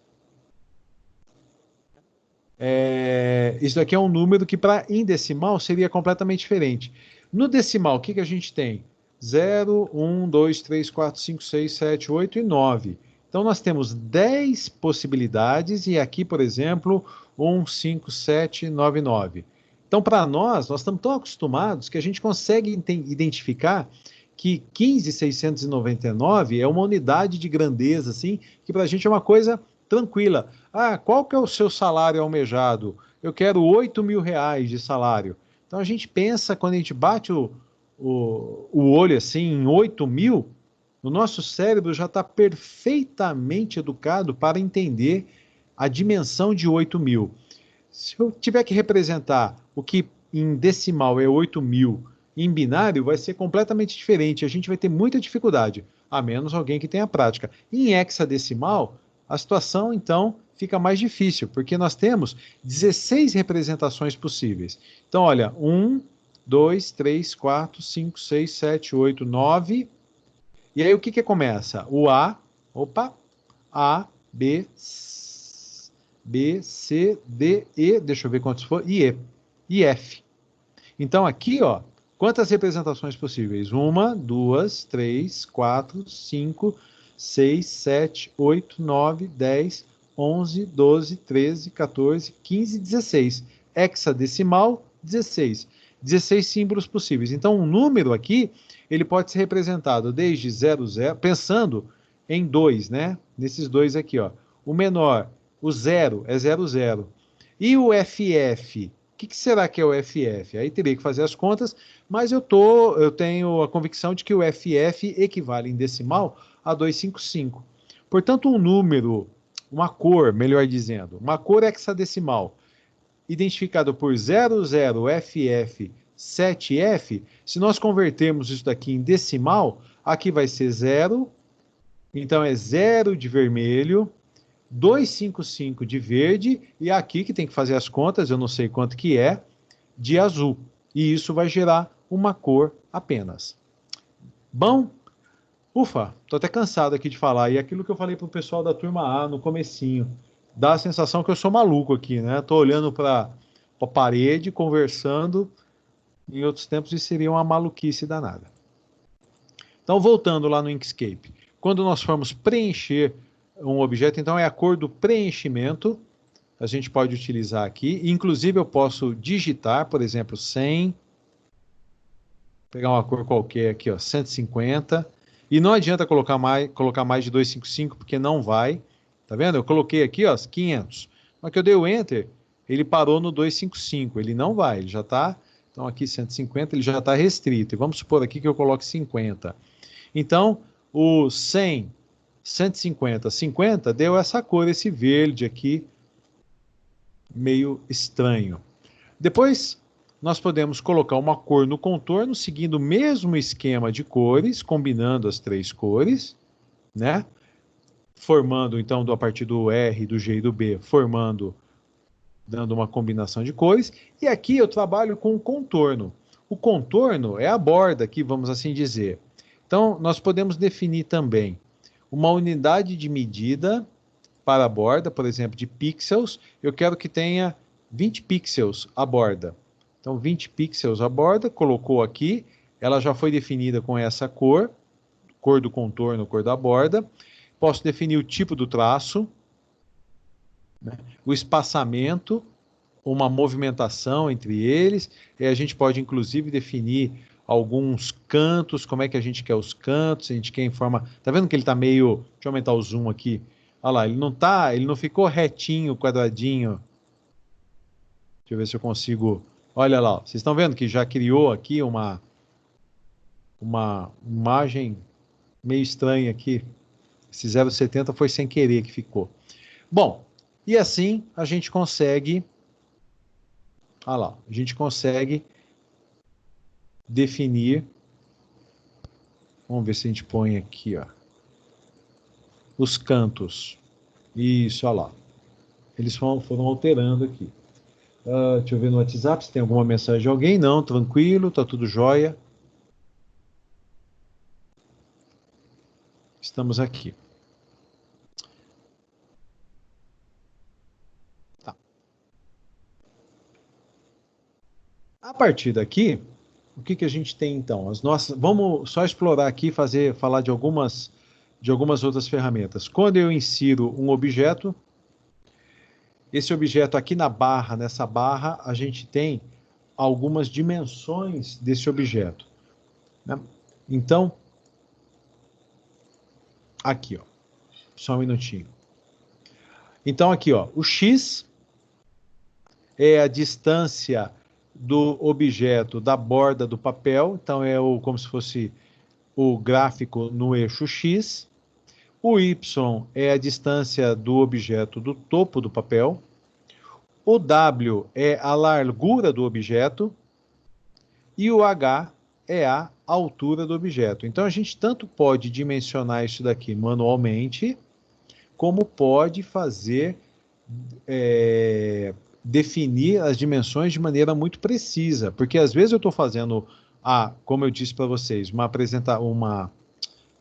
Isso daqui é um número que em decimal seria completamente diferente. No decimal, o que a gente tem? 0, 1, 2, 3, 4, 5, 6, 7, 8 e 9. Então, nós temos 10 possibilidades e aqui, por exemplo, 1, 5, 7, 9, 9. Então, para nós estamos tão acostumados que a gente consegue identificar que 15.699 é uma unidade de grandeza, assim, que para a gente é uma coisa tranquila. Ah, qual que é o seu salário almejado? Eu quero 8 mil reais de salário. Então, a gente pensa, quando a gente bate o olho assim em 8 mil, o nosso cérebro já está perfeitamente educado para entender a dimensão de 8 mil. Se eu tiver que representar o que em decimal é 8 mil, em binário vai ser completamente diferente. A gente vai ter muita dificuldade, a menos alguém que tenha prática. Em hexadecimal, a situação, então, fica mais difícil, porque nós temos 16 representações possíveis. Então, olha, 1, 2, 3, 4, 5, 6, 7, 8, 9... E aí o que começa? O A, B, C, D, E, deixa eu ver quantos for, e F. Então aqui, ó, quantas representações possíveis? 1, 2, 3, 4, 5, 6, 7, 8, 9, 10, 11, 12, 13, 14, 15, 16. Hexadecimal, 16. 16 símbolos possíveis. Então, um número aqui, ele pode ser representado desde 00, pensando em 2, né? Nesses 2 aqui, ó. O menor, o 0 é 00. E o FF? O que será que é o FF? Aí teria que fazer as contas, mas eu tenho a convicção de que o FF equivale em decimal a 255. Portanto, um número, uma cor, melhor dizendo, uma cor hexadecimal, identificado por 00FF7F, se nós convertermos isso daqui em decimal, aqui vai ser 0, então é 0 de vermelho, 255 de verde, e aqui que tem que fazer as contas, eu não sei quanto que é, de azul. E isso vai gerar uma cor apenas. Bom, ufa, tô até cansado aqui de falar. E aquilo que eu falei pro pessoal da turma A no comecinho, dá a sensação que eu sou maluco aqui, né? Tô olhando para a parede, conversando. Em outros tempos isso seria uma maluquice danada. Então, voltando lá no Inkscape, quando nós formos preencher um objeto, então é a cor do preenchimento, a gente pode utilizar aqui, inclusive eu posso digitar, por exemplo, 100, pegar uma cor qualquer aqui, ó, 150, e não adianta colocar mais de 255, porque não vai, tá vendo? Eu coloquei aqui, ó, 500, mas que eu dei o Enter, ele parou no 255, ele não vai, ele já está, então aqui 150, ele já está restrito, e vamos supor aqui que eu coloque 50. Então, o 100, 150, 50 deu essa cor, esse verde aqui, meio estranho. Depois, nós podemos colocar uma cor no contorno, seguindo o mesmo esquema de cores, combinando as três cores, né? Formando, então, a partir do R, do G e do B, dando uma combinação de cores. E aqui eu trabalho com o contorno. O contorno é a borda aqui, vamos assim dizer. Então, nós podemos definir também uma unidade de medida para a borda, por exemplo, de pixels. Eu quero que tenha 20 pixels a borda. Então, 20 pixels a borda, colocou aqui, ela já foi definida com essa cor, cor do contorno, cor da borda. Posso definir o tipo do traço, né, o espaçamento, uma movimentação entre eles, e a gente pode, inclusive, definir alguns cantos, como é que a gente quer os cantos, a gente quer em forma... Tá vendo que ele tá meio... Deixa eu aumentar o zoom aqui. Olha lá, ele não ficou retinho, quadradinho. Deixa eu ver se eu consigo... Olha lá, vocês estão vendo que já criou aqui uma imagem meio estranha aqui. Esse 0,70 foi sem querer que ficou. Bom, e assim a gente consegue... Olha lá, a gente consegue definir... Vamos ver se a gente põe aqui, ó. Os cantos. Isso, olha lá. Eles foram alterando aqui. Deixa eu ver no WhatsApp se tem alguma mensagem de alguém. Não, tranquilo, tá tudo jóia. Estamos aqui. Tá. A partir daqui, o que que a gente tem então? Vamos só explorar aqui, falar de algumas outras ferramentas. Quando eu insiro um objeto, esse objeto aqui na barra, nessa barra, a gente tem algumas dimensões desse objeto, né? Então, aqui, ó, só um minutinho. Então, aqui, ó, o X é a distância do objeto da borda do papel, então é como se fosse o gráfico no eixo X. O Y é a distância do objeto do topo do papel. O W é a largura do objeto. E o H é a altura do objeto. Então, a gente tanto pode dimensionar isso daqui manualmente, como pode fazer, definir as dimensões de maneira muito precisa. Porque, às vezes, eu estou fazendo, como eu disse para vocês, uma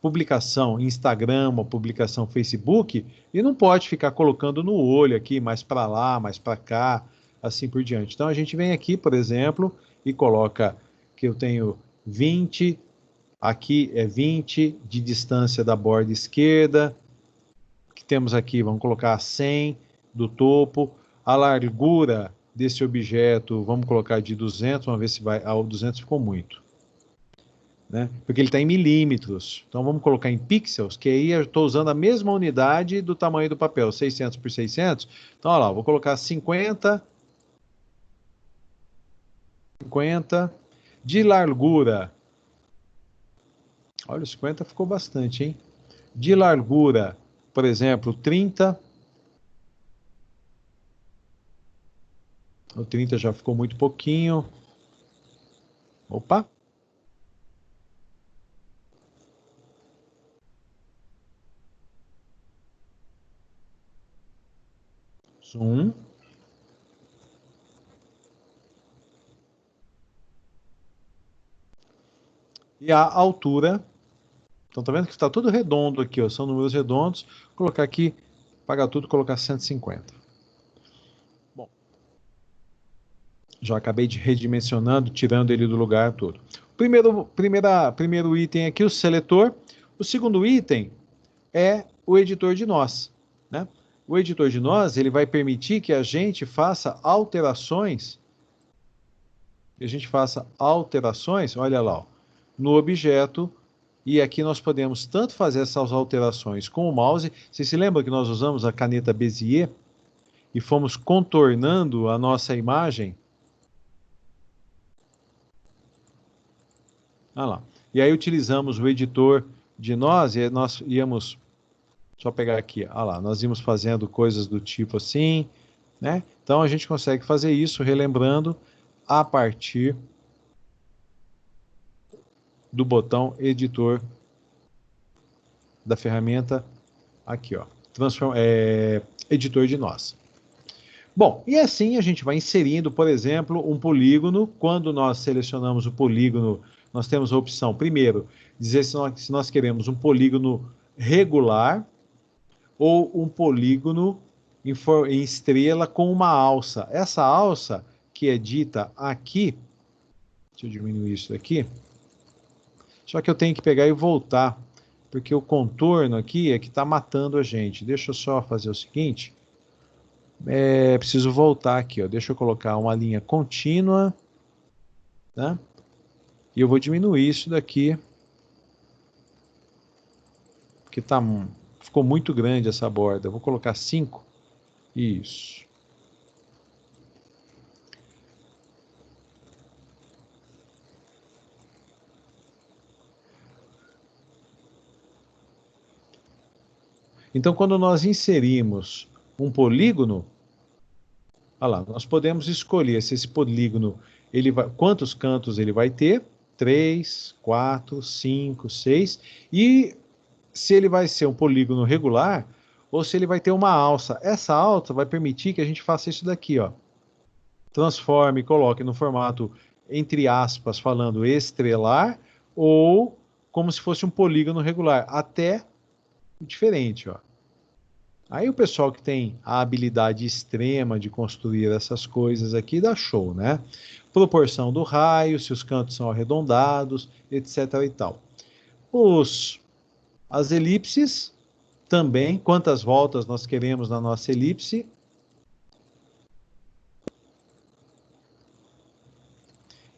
publicação Instagram, uma publicação Facebook, e não pode ficar colocando no olho aqui, mais para lá, mais para cá, assim por diante. Então, a gente vem aqui, por exemplo, e coloca que eu tenho 20, aqui é 20 de distância da borda esquerda, que temos aqui, vamos colocar 100 do topo, a largura desse objeto, vamos colocar de 200, vamos ver se vai, o 200 ficou muito, né? Porque ele está em milímetros, então vamos colocar em pixels, que aí eu estou usando a mesma unidade do tamanho do papel, 600 por 600, então olha lá, vou colocar 50 de largura. Olha, 50 ficou bastante, hein? De largura, por exemplo, 30. O 30 já ficou muito pouquinho. Opa! Zoom. E a altura Então, tá vendo que está tudo redondo aqui, ó, são números redondos. Vou colocar aqui, pagar tudo, colocar 150. Bom, já acabei de redimensionando, tirando ele do lugar todo. Primeiro item aqui, o seletor. O segundo item é o editor de nós, né? O editor de nós, ele vai permitir que a gente faça alterações, olha lá, ó, no objeto, e aqui nós podemos tanto fazer essas alterações com o mouse. Você se lembra que nós usamos a caneta Bezier e fomos contornando a nossa imagem? Olha lá. E aí utilizamos o editor de nós, e nós íamos, só pegar aqui, olha lá, nós íamos fazendo coisas do tipo assim, né? Então a gente consegue fazer isso relembrando a partir do botão editor da ferramenta aqui, ó, editor de nós. Bom, e assim a gente vai inserindo, por exemplo, um polígono. Quando nós selecionamos o polígono, nós temos a opção, primeiro, dizer se nós queremos um polígono regular ou um polígono em estrela com uma alça. Essa alça que é dita aqui, deixa eu diminuir isso daqui, só que eu tenho que pegar e voltar, porque o contorno aqui é que está matando a gente. Deixa eu só fazer o seguinte, preciso voltar aqui, ó. Deixa eu colocar uma linha contínua, né? E eu vou diminuir isso daqui, porque ficou muito grande essa borda. Eu vou colocar 5. Isso. Então, quando nós inserimos um polígono, olha lá, nós podemos escolher se esse polígono, quantos cantos ele vai ter, 3, 4, 5, 6, e se ele vai ser um polígono regular, ou se ele vai ter uma alça. Essa alça vai permitir que a gente faça isso daqui, ó. Transforme, coloque no formato, entre aspas, falando estrelar, ou como se fosse um polígono regular, até diferente, ó. Aí o pessoal que tem a habilidade extrema de construir essas coisas aqui dá show, né? Proporção do raio, se os cantos são arredondados, etc. e tal. As elipses também, quantas voltas nós queremos na nossa elipse.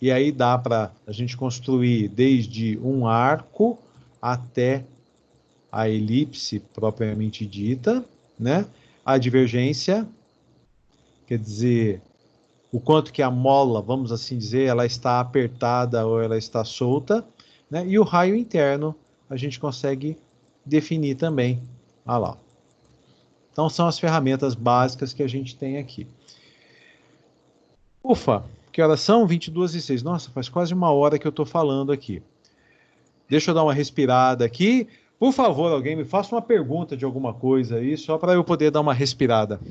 E aí dá para a gente construir desde um arco até a elipse propriamente dita, né? A divergência, quer dizer, o quanto que a mola, vamos assim dizer, ela está apertada ou ela está solta, né? E o raio interno a gente consegue definir também. Olha lá. Então são as ferramentas básicas que a gente tem aqui. Ufa, que horas são? 22h06. Nossa, faz quase uma hora que eu estou falando aqui. Deixa eu dar uma respirada aqui. Por favor, alguém me faça uma pergunta de alguma coisa aí, só para eu poder dar uma respirada.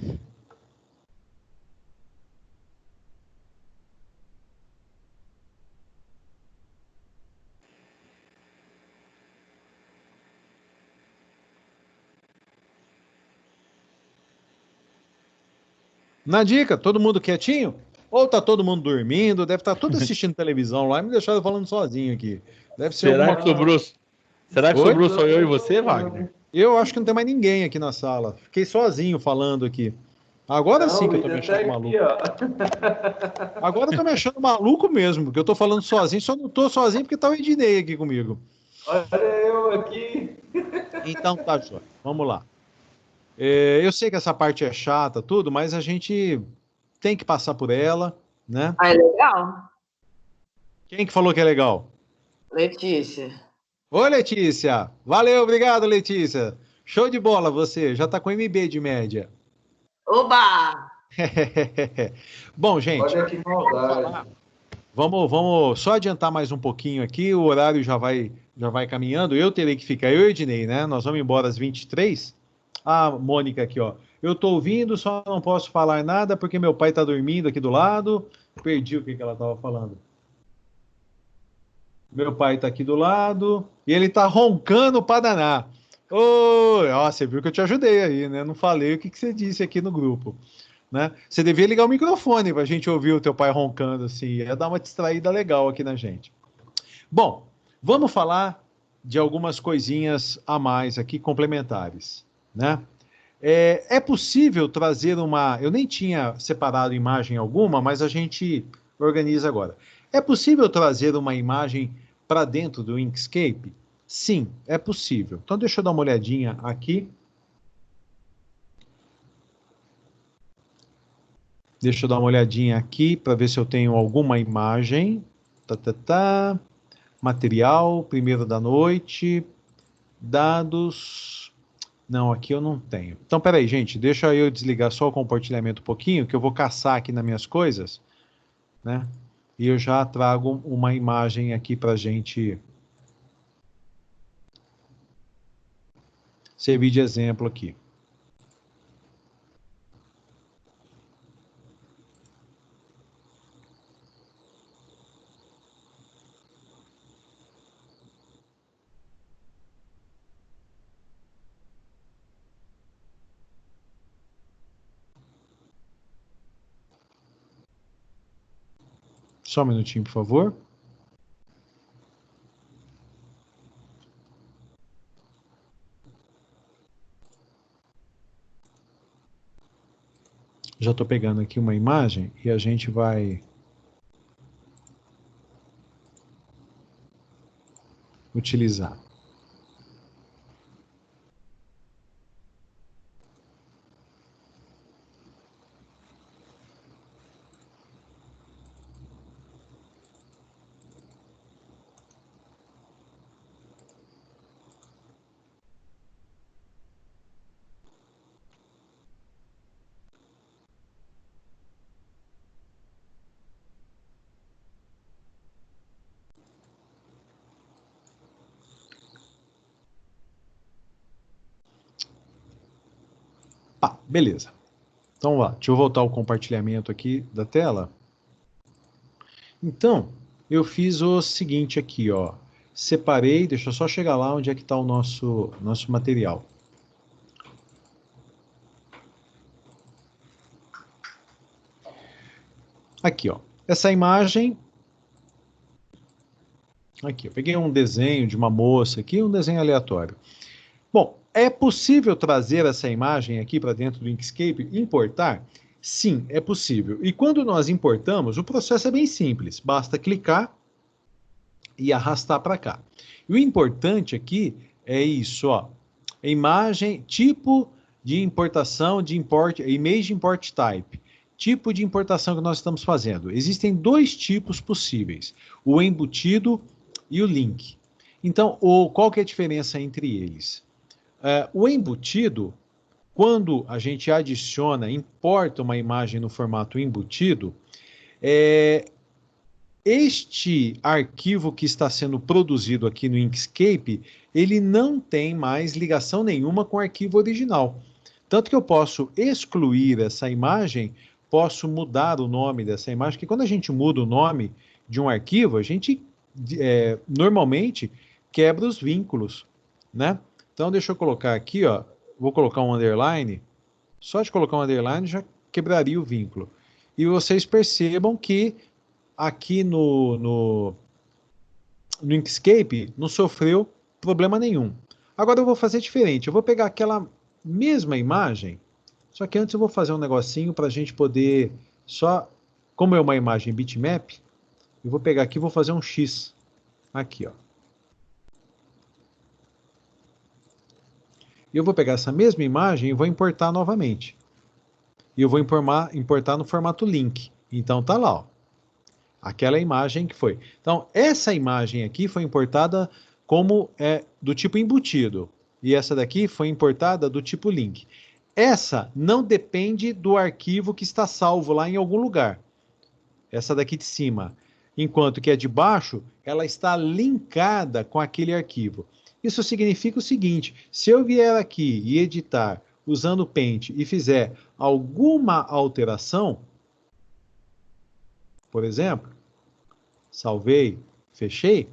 Na dica, todo mundo quietinho? Ou tá todo mundo dormindo? Deve estar tudo assistindo televisão lá e me deixaram falando sozinho aqui. Deve ser Será que sobrou? Será que sobrou só eu e você, Wagner? Eu acho que não tem mais ninguém aqui na sala. Fiquei sozinho falando aqui. Agora sim que eu tô me achando maluco. Agora eu tô me achando maluco mesmo, porque eu tô falando sozinho, só não tô sozinho porque tá o Ednei aqui comigo. Olha eu aqui. Então tá, João. Vamos lá. Eu sei que essa parte é chata, tudo, mas a gente tem que passar por ela, né? Ah, é legal. Quem que falou que é legal? Letícia. Oi, Letícia. Valeu, obrigado, Letícia. Show de bola você, já tá com MB de média. Oba! Bom, gente, Olha que maldade. vamos só adiantar mais um pouquinho aqui, o horário já vai caminhando, eu terei que ficar, eu e Ednei, né? Nós vamos embora às 23. A Mônica aqui, ó. Eu tô ouvindo, só não posso falar nada porque meu pai tá dormindo aqui do lado. Perdi o que ela tava falando. Meu pai está aqui do lado e ele está roncando para danar. Ô, ó, você viu que eu te ajudei aí, né? Não falei o que você disse aqui no grupo, né? Você devia ligar o microfone para a gente ouvir o teu pai roncando assim, ia dar uma distraída legal aqui na gente. Bom, vamos falar de algumas coisinhas a mais aqui, complementares, né? É possível trazer uma... Eu nem tinha separado imagem alguma, mas a gente organiza agora. É possível trazer uma imagem para dentro do Inkscape? Sim, é possível. Então, deixa eu dar uma olhadinha aqui. Deixa eu dar uma olhadinha aqui para ver se eu tenho alguma imagem. Material, primeiro da noite. Dados... Não, aqui eu não tenho. Então, peraí, gente, deixa eu desligar só o compartilhamento um pouquinho, que eu vou caçar aqui nas minhas coisas, né? E eu já trago uma imagem aqui para a gente servir de exemplo aqui. Só um minutinho, por favor. Já estou pegando aqui uma imagem e a gente vai utilizar. Beleza. Então, lá, deixa eu voltar ao compartilhamento aqui da tela. Então, eu fiz o seguinte aqui, ó. Separei, deixa eu só chegar lá onde é que está o nosso material. Aqui, ó. Essa imagem... Aqui, eu peguei um desenho de uma moça aqui, um desenho aleatório. Bom, é possível trazer essa imagem aqui para dentro do Inkscape, importar? Sim, é possível. E quando nós importamos, o processo é bem simples. Basta clicar e arrastar para cá. E o importante aqui é isso, ó. Imagem, tipo de importação, de import, image import type. Tipo de importação que nós estamos fazendo. Existem dois tipos possíveis, o embutido e o link. Então, qual que é a diferença entre eles? O embutido, quando a gente adiciona, importa uma imagem no formato embutido, este arquivo que está sendo produzido aqui no Inkscape, ele não tem mais ligação nenhuma com o arquivo original. Tanto que eu posso excluir essa imagem, posso mudar o nome dessa imagem, porque quando a gente muda o nome de um arquivo, a gente normalmente quebra os vínculos, né? Então, deixa eu colocar aqui, ó, vou colocar um underline, só de colocar um underline já quebraria o vínculo. E vocês percebam que aqui no Inkscape não sofreu problema nenhum. Agora eu vou fazer diferente, eu vou pegar aquela mesma imagem, só que antes eu vou fazer um negocinho para a gente poder só, como é uma imagem bitmap, eu vou pegar aqui e vou fazer um X, aqui, ó. E eu vou pegar essa mesma imagem e vou importar novamente. E eu vou importar no formato link. Então tá lá, ó. Aquela imagem que foi. Então, essa imagem aqui foi importada como do tipo embutido. E essa daqui foi importada do tipo link. Essa não depende do arquivo que está salvo lá em algum lugar. Essa daqui de cima. Enquanto que a de baixo, ela está linkada com aquele arquivo. Isso significa o seguinte, se eu vier aqui e editar usando o Paint e fizer alguma alteração, por exemplo, salvei, fechei,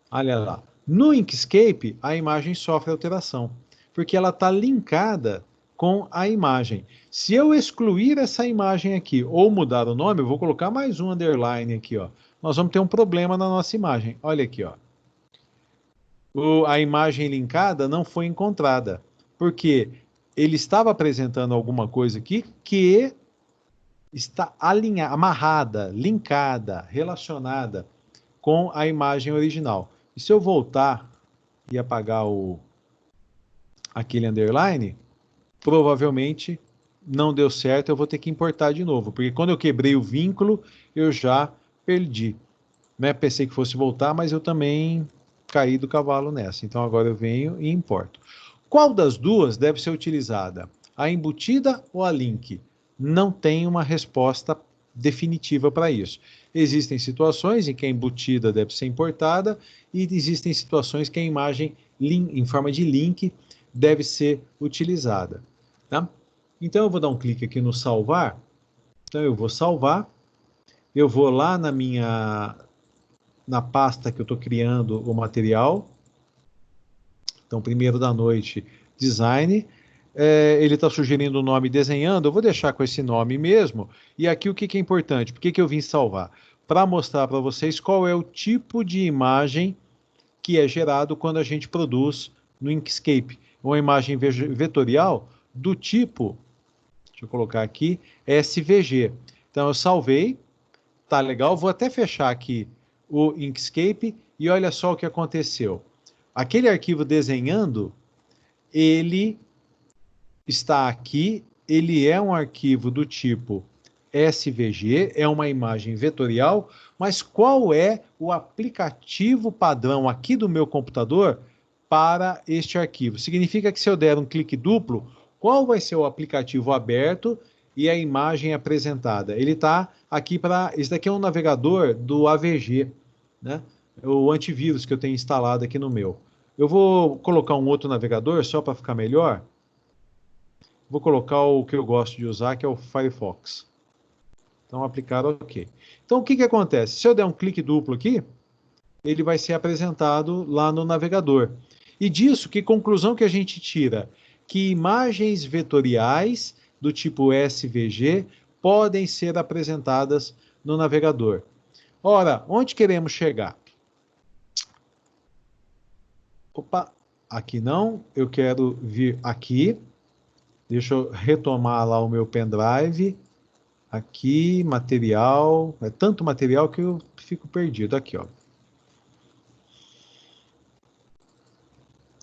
Olha lá. No Inkscape, a imagem sofre alteração, porque ela está linkada com a imagem. Se eu excluir essa imagem aqui, ou mudar o nome, eu vou colocar mais um underline aqui, ó. Nós vamos ter um problema na nossa imagem. Olha aqui, ó. A imagem linkada não foi encontrada, porque ele estava apresentando alguma coisa aqui que está alinhada, amarrada, linkada, relacionada com a imagem original. E se eu voltar e apagar aquele underline, provavelmente não deu certo, eu vou ter que importar de novo, porque quando eu quebrei o vínculo, eu já perdi. Né? Pensei que fosse voltar, mas eu também caí do cavalo nessa. Então agora eu venho e importo. Qual das duas deve ser utilizada? A embutida ou a link? Não tem uma resposta definitiva para isso. Existem situações em que a embutida deve ser importada e existem situações que a imagem em forma de link deve ser utilizada. Tá? Então eu vou dar um clique aqui no salvar. Então eu vou salvar. Eu vou lá na pasta que eu estou criando o material. Então, primeiro da noite, design. Ele está sugerindo o nome desenhando, eu vou deixar com esse nome mesmo. E aqui o que é importante? Por que eu vim salvar? Para mostrar para vocês qual é o tipo de imagem que é gerado quando a gente produz no Inkscape. Uma imagem vetorial do tipo, deixa eu colocar aqui, SVG. Então eu salvei, tá legal, vou até fechar aqui o Inkscape e olha só o que aconteceu. Aquele arquivo desenhando, ele está aqui, ele é um arquivo do tipo SVG, é uma imagem vetorial, mas qual é o aplicativo padrão aqui do meu computador para este arquivo? Significa que se eu der um clique duplo, qual vai ser o aplicativo aberto e a imagem apresentada? Ele está aqui para... Esse daqui é um navegador do AVG, né? O antivírus que eu tenho instalado aqui no meu. Eu vou colocar um outro navegador só para ficar melhor. Vou colocar o que eu gosto de usar, que é o Firefox. Então, aplicar OK. Então, o que acontece? Se eu der um clique duplo aqui, ele vai ser apresentado lá no navegador. E disso, que conclusão que a gente tira? Que imagens vetoriais do tipo SVG podem ser apresentadas no navegador. Ora, onde queremos chegar? Opa, aqui não, eu quero vir aqui. Deixa eu retomar lá o meu pendrive. Aqui, material. É tanto material que eu fico perdido. Aqui, ó.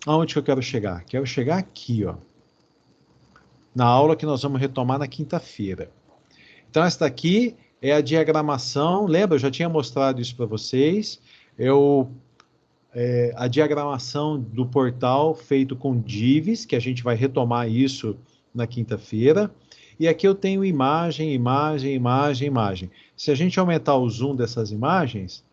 Aonde que eu quero chegar? Quero chegar aqui, ó. Na aula que nós vamos retomar na quinta-feira. Então, esta aqui é a diagramação. Lembra, eu já tinha mostrado isso para vocês. A diagramação do portal feito com divs, que a gente vai retomar isso na quinta-feira. E aqui eu tenho imagem, imagem, imagem, imagem. Se a gente aumentar o zoom dessas imagens,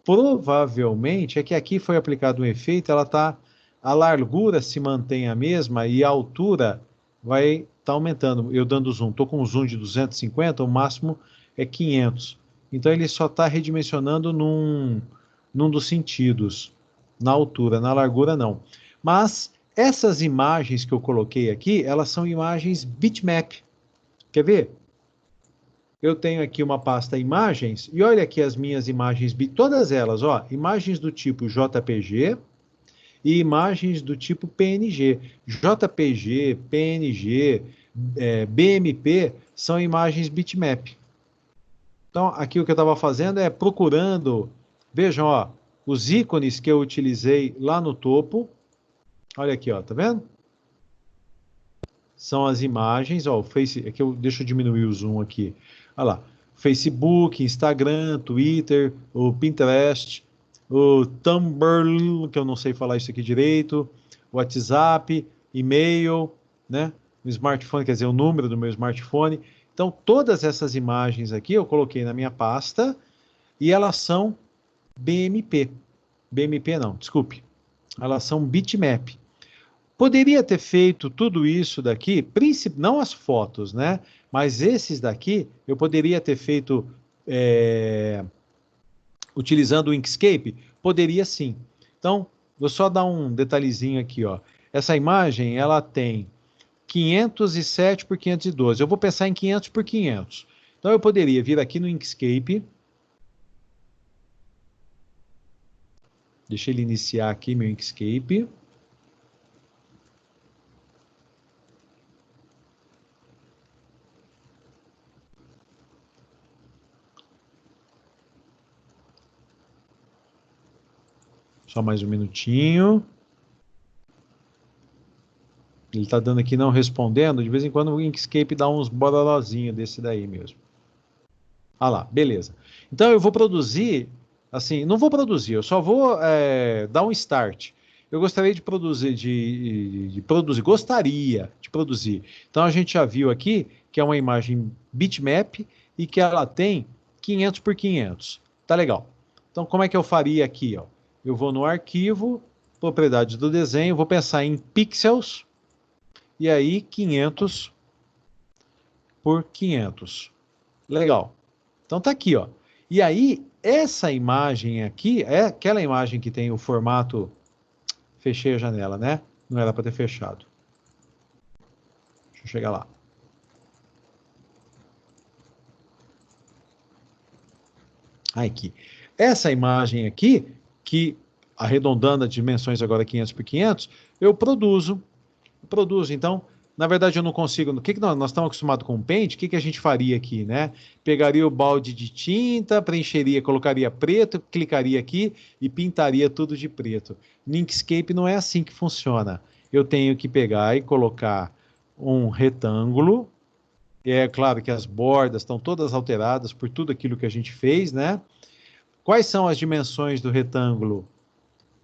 provavelmente é que aqui foi aplicado um efeito, a largura se mantém a mesma e a altura vai estar aumentando. Eu dando zoom, estou com um zoom de 250, o máximo é 500. Então ele só está redimensionando num dos sentidos, na altura, na largura não. Mas essas imagens que eu coloquei aqui, elas são imagens bitmap. Quer ver? Eu tenho aqui uma pasta imagens, e olha aqui as minhas imagens, todas elas, ó, imagens do tipo JPG e imagens do tipo PNG. JPG, PNG, BMP são imagens bitmap. Então, aqui o que eu estava fazendo é procurando, vejam, ó, os ícones que eu utilizei lá no topo. Olha aqui, ó, tá vendo? São as imagens, ó, aqui deixa eu diminuir o zoom aqui. Olha lá, Facebook, Instagram, Twitter, o Pinterest, o Tumblr, que eu não sei falar isso aqui direito, WhatsApp, e-mail, né? O smartphone, quer dizer, o número do meu smartphone. Então, todas essas imagens aqui eu coloquei na minha pasta e elas são BMP. BMP não, desculpe. Elas são bitmap. Poderia ter feito tudo isso daqui, não as fotos, né? Mas esses daqui, eu poderia ter feito utilizando o Inkscape. Poderia sim. Então, vou só dar um detalhezinho aqui, ó. Essa imagem, ela tem 507 por 512. Eu vou pensar em 500 por 500. Então, eu poderia vir aqui no Inkscape. Deixa ele iniciar aqui meu Inkscape. Só mais um minutinho. Ele está dando aqui não respondendo. De vez em quando o Inkscape dá uns bororozinhos desse daí mesmo. Ah lá, beleza. Então eu vou produzir, assim, não vou produzir, eu só vou dar um start. Eu gostaria de produzir, gostaria de produzir. Então a gente já viu aqui que é uma imagem bitmap e que ela tem 500 por 500. Tá legal. Então como é que eu faria aqui, ó? Eu vou no arquivo, propriedades do desenho, vou pensar em pixels, e aí 500 por 500. Legal. Então tá aqui, ó. E aí, essa imagem aqui, é aquela imagem que tem o formato... Fechei a janela, né? Não era para ter fechado. Deixa eu chegar lá. Aqui. Essa imagem aqui, que arredondando as dimensões agora 500 por 500, eu produzo. Então, na verdade eu não consigo... O que nós estamos acostumados com o Paint? O que a gente faria aqui, né? Pegaria o balde de tinta, preencheria, colocaria preto, clicaria aqui e pintaria tudo de preto. No Inkscape não é assim que funciona. Eu tenho que pegar e colocar um retângulo. É claro que as bordas estão todas alteradas por tudo aquilo que a gente fez, né? Quais são as dimensões do retângulo?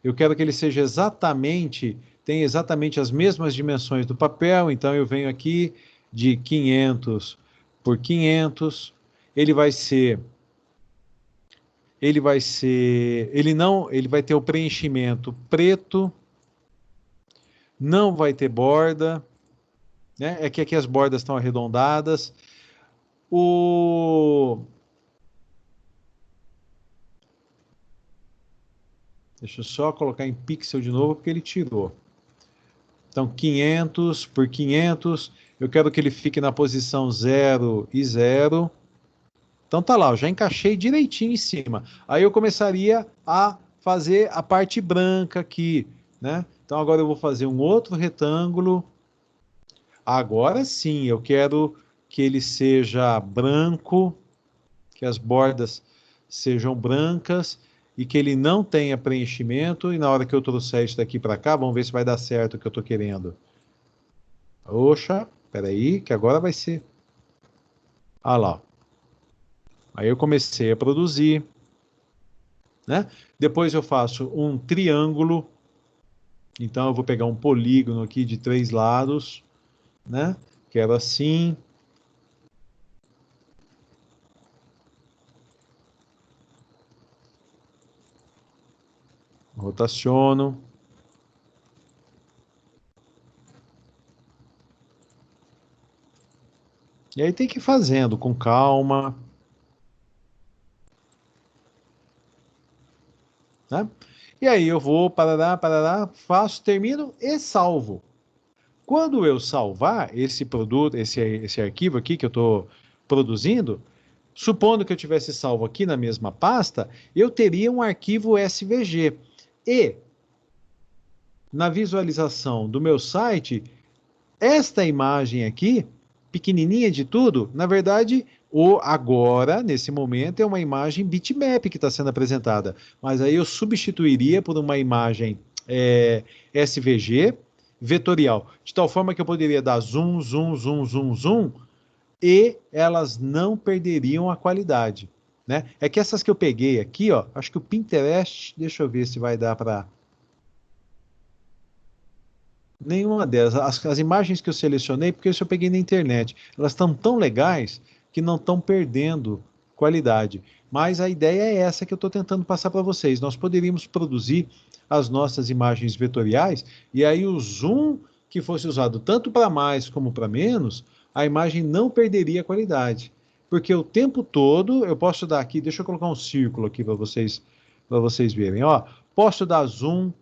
Eu quero que ele seja exatamente... tem exatamente as mesmas dimensões do papel, então eu venho aqui de 500 por 500, ele vai ter o preenchimento preto, não vai ter borda, né? É que aqui as bordas estão arredondadas. Deixa eu só colocar em pixel de novo, porque ele tirou. Então, 500 por 500, eu quero que ele fique na posição 0 e 0. Então tá lá, eu já encaixei direitinho em cima. Aí eu começaria a fazer a parte branca aqui, né? Então agora eu vou fazer um outro retângulo. Agora sim, eu quero que ele seja branco, que as bordas sejam brancas e que ele não tenha preenchimento, e na hora que eu trouxer isso daqui para cá, vamos ver se vai dar certo o que eu estou querendo. Oxa, peraí, que agora vai ser... Ah lá. Aí eu comecei a produzir, né? Depois eu faço um triângulo, então eu vou pegar um polígono aqui de 3 lados, né? Quero assim... Rotaciono. E aí tem que ir fazendo com calma. Né? E aí eu vou, parará, faço, termino e salvo. Quando eu salvar esse produto, esse arquivo aqui que eu estou produzindo, supondo que eu tivesse salvo aqui na mesma pasta, eu teria um arquivo SVG. E, na visualização do meu site, esta imagem aqui, pequenininha de tudo, na verdade, agora, nesse momento, é uma imagem bitmap que está sendo apresentada. Mas aí eu substituiria por uma imagem SVG vetorial, de tal forma que eu poderia dar zoom, zoom, zoom, zoom, zoom, e elas não perderiam a qualidade. Né? É que essas que eu peguei aqui, ó, acho que o Pinterest, deixa eu ver se vai dar para... Nenhuma delas. As imagens que eu selecionei, porque isso eu peguei na internet, elas estão tão legais que não estão perdendo qualidade. Mas a ideia é essa que eu estou tentando passar para vocês. Nós poderíamos produzir as nossas imagens vetoriais, e aí o zoom que fosse usado tanto para mais como para menos, a imagem não perderia a qualidade. Porque o tempo todo, eu posso dar aqui, deixa eu colocar um círculo aqui para vocês para vocês verem. Ó, posso dar zoom,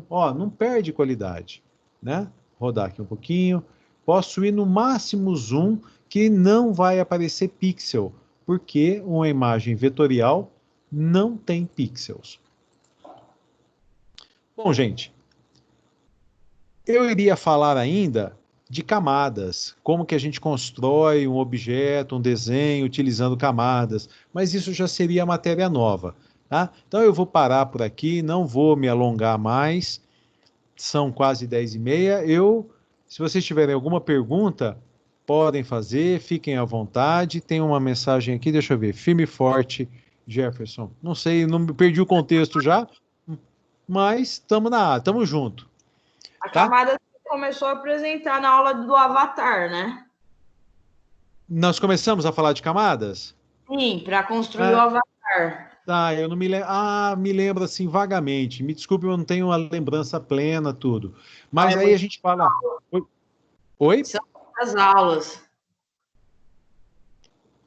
ó, não perde qualidade, né? Rodar aqui um pouquinho. Posso ir no máximo zoom, que não vai aparecer pixel, porque uma imagem vetorial não tem pixels. Bom, gente, eu iria falar ainda de camadas, como que a gente constrói um objeto, um desenho, utilizando camadas, mas isso já seria matéria nova, tá? Então eu vou parar por aqui, não vou me alongar mais, são quase 10h30. Se vocês tiverem alguma pergunta, podem fazer, fiquem à vontade. Tem uma mensagem aqui, deixa eu ver, firme e forte, Jefferson. Não sei, não perdi o contexto já, mas estamos junto. A Tá? camada começou a apresentar na aula do Avatar, né? Nós começamos a falar de camadas? Sim, para construir o Avatar. Tá, eu não me lembro. Ah, me lembro assim vagamente. Me desculpe, eu não tenho uma lembrança plena, tudo. Mas aí a gente fala. Oi? São as aulas.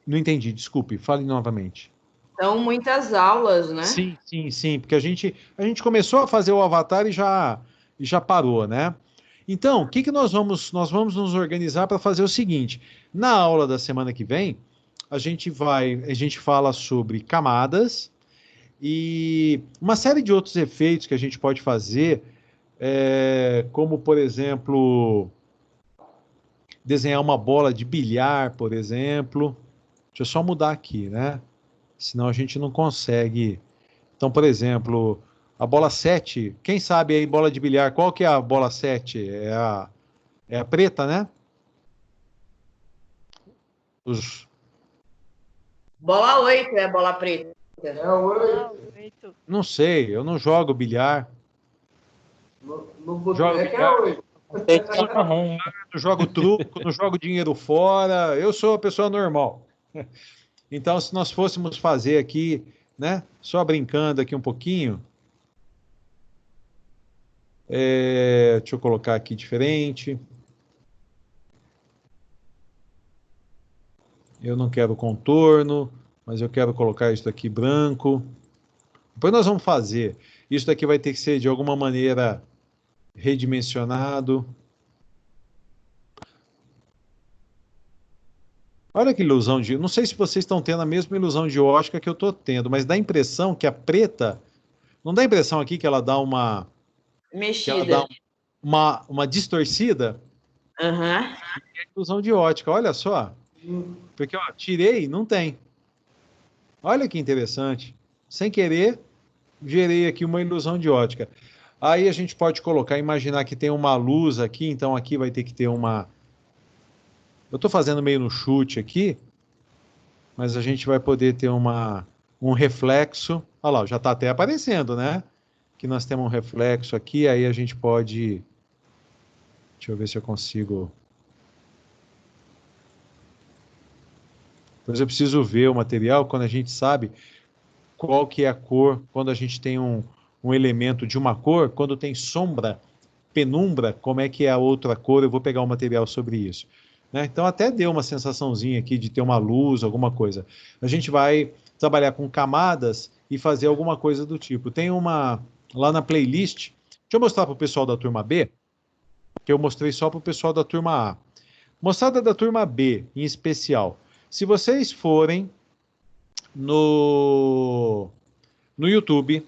Não entendi, desculpe, fale novamente. São muitas aulas, né? Sim, porque a gente começou a fazer o Avatar e já parou, né? Então, o que que nós vamos nos organizar para fazer o seguinte: na aula da semana que vem, a gente fala sobre camadas e uma série de outros efeitos que a gente pode fazer, como, por exemplo, desenhar uma bola de bilhar, por exemplo. Deixa eu só mudar aqui, né? Senão a gente não consegue. Então, por exemplo, a bola 7, quem sabe aí, bola de bilhar, qual que é a bola 7? É a preta, né? Os... Bola 8 é a bola preta. É oito. Não sei, eu não jogo bilhar. No boteco Jogo é bilhar. 8. Não jogo truco, não jogo dinheiro fora. Eu sou uma pessoa normal. Então, se nós fôssemos fazer aqui, né, só brincando aqui um pouquinho, deixa eu colocar aqui diferente. Eu não quero contorno, mas eu quero colocar isso aqui branco. Depois nós vamos fazer. Isso daqui vai ter que ser de alguma maneira redimensionado. Olha que ilusão de... Não sei se vocês estão tendo a mesma ilusão de ótica que eu estou tendo, mas dá a impressão que a preta... Não dá a impressão aqui que ela dá uma... Mexida. Que ela dá uma distorcida? Aham. É ilusão de ótica, olha só. Porque, ó, tirei, não tem. Olha que interessante. Sem querer, gerei aqui uma ilusão de ótica. Aí a gente pode colocar, imaginar que tem uma luz aqui, então aqui vai ter que ter uma... Eu estou fazendo meio no chute aqui, mas a gente vai poder ter um reflexo. Olha lá, já está até aparecendo, né? Que nós temos um reflexo aqui, aí a gente pode... Deixa eu ver se eu consigo... Depois eu preciso ver o material, quando a gente sabe qual que é a cor, quando a gente tem um elemento de uma cor, quando tem sombra, penumbra, como é que é a outra cor, eu vou pegar um material sobre isso. Né? Então até deu uma sensaçãozinha aqui de ter uma luz, alguma coisa. A gente vai trabalhar com camadas e fazer alguma coisa do tipo. Tem uma, lá na playlist, deixa eu mostrar para o pessoal da turma B, que eu mostrei só para o pessoal da turma A. Mostrada da turma B, em especial. Se vocês forem no YouTube,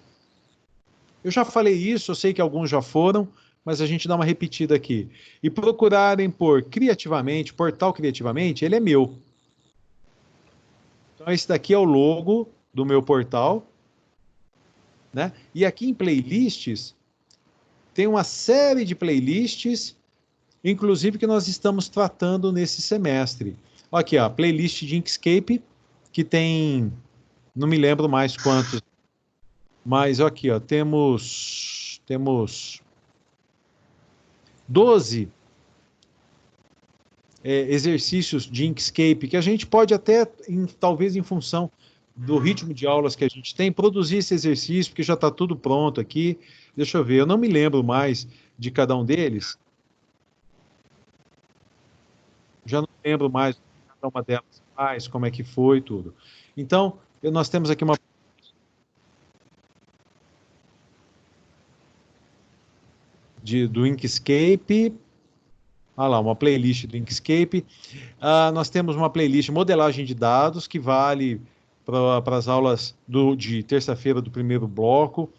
eu já falei isso, eu sei que alguns já foram, mas a gente dá uma repetida aqui. E procurarem por Criativamente, Portal Criativamente, ele é meu. Então esse daqui é o logo do meu portal, né? E aqui em playlists, tem uma série de playlists, inclusive que nós estamos tratando nesse semestre. Aqui, ó, playlist de Inkscape, que tem, não me lembro mais quantos, mas aqui, ó, temos 12 exercícios de Inkscape, que a gente pode até, talvez em função do ritmo de aulas que a gente tem, produzir esse exercício, porque já está tudo pronto aqui. Deixa eu ver, eu não me lembro mais de cada um deles. Já não lembro mais cada uma delas faz, como é que foi, tudo. Então, nós temos aqui uma... do Inkscape. Olha lá, uma playlist do Inkscape. Nós temos uma playlist modelagem de dados, que vale para as aulas de terça-feira do primeiro bloco.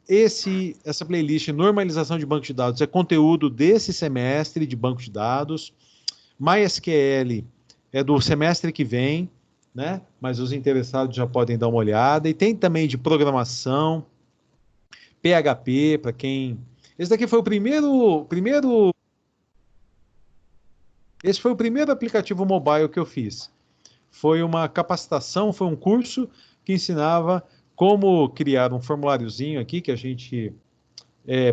Essa playlist normalização de banco de dados é conteúdo desse semestre de banco de dados. MySQL é do semestre que vem, né? Mas os interessados já podem dar uma olhada. E tem também de programação, PHP, para quem... Esse daqui foi o primeiro... Esse foi o primeiro aplicativo mobile que eu fiz. Foi uma capacitação, foi um curso que ensinava como criar um formuláriozinho aqui que a gente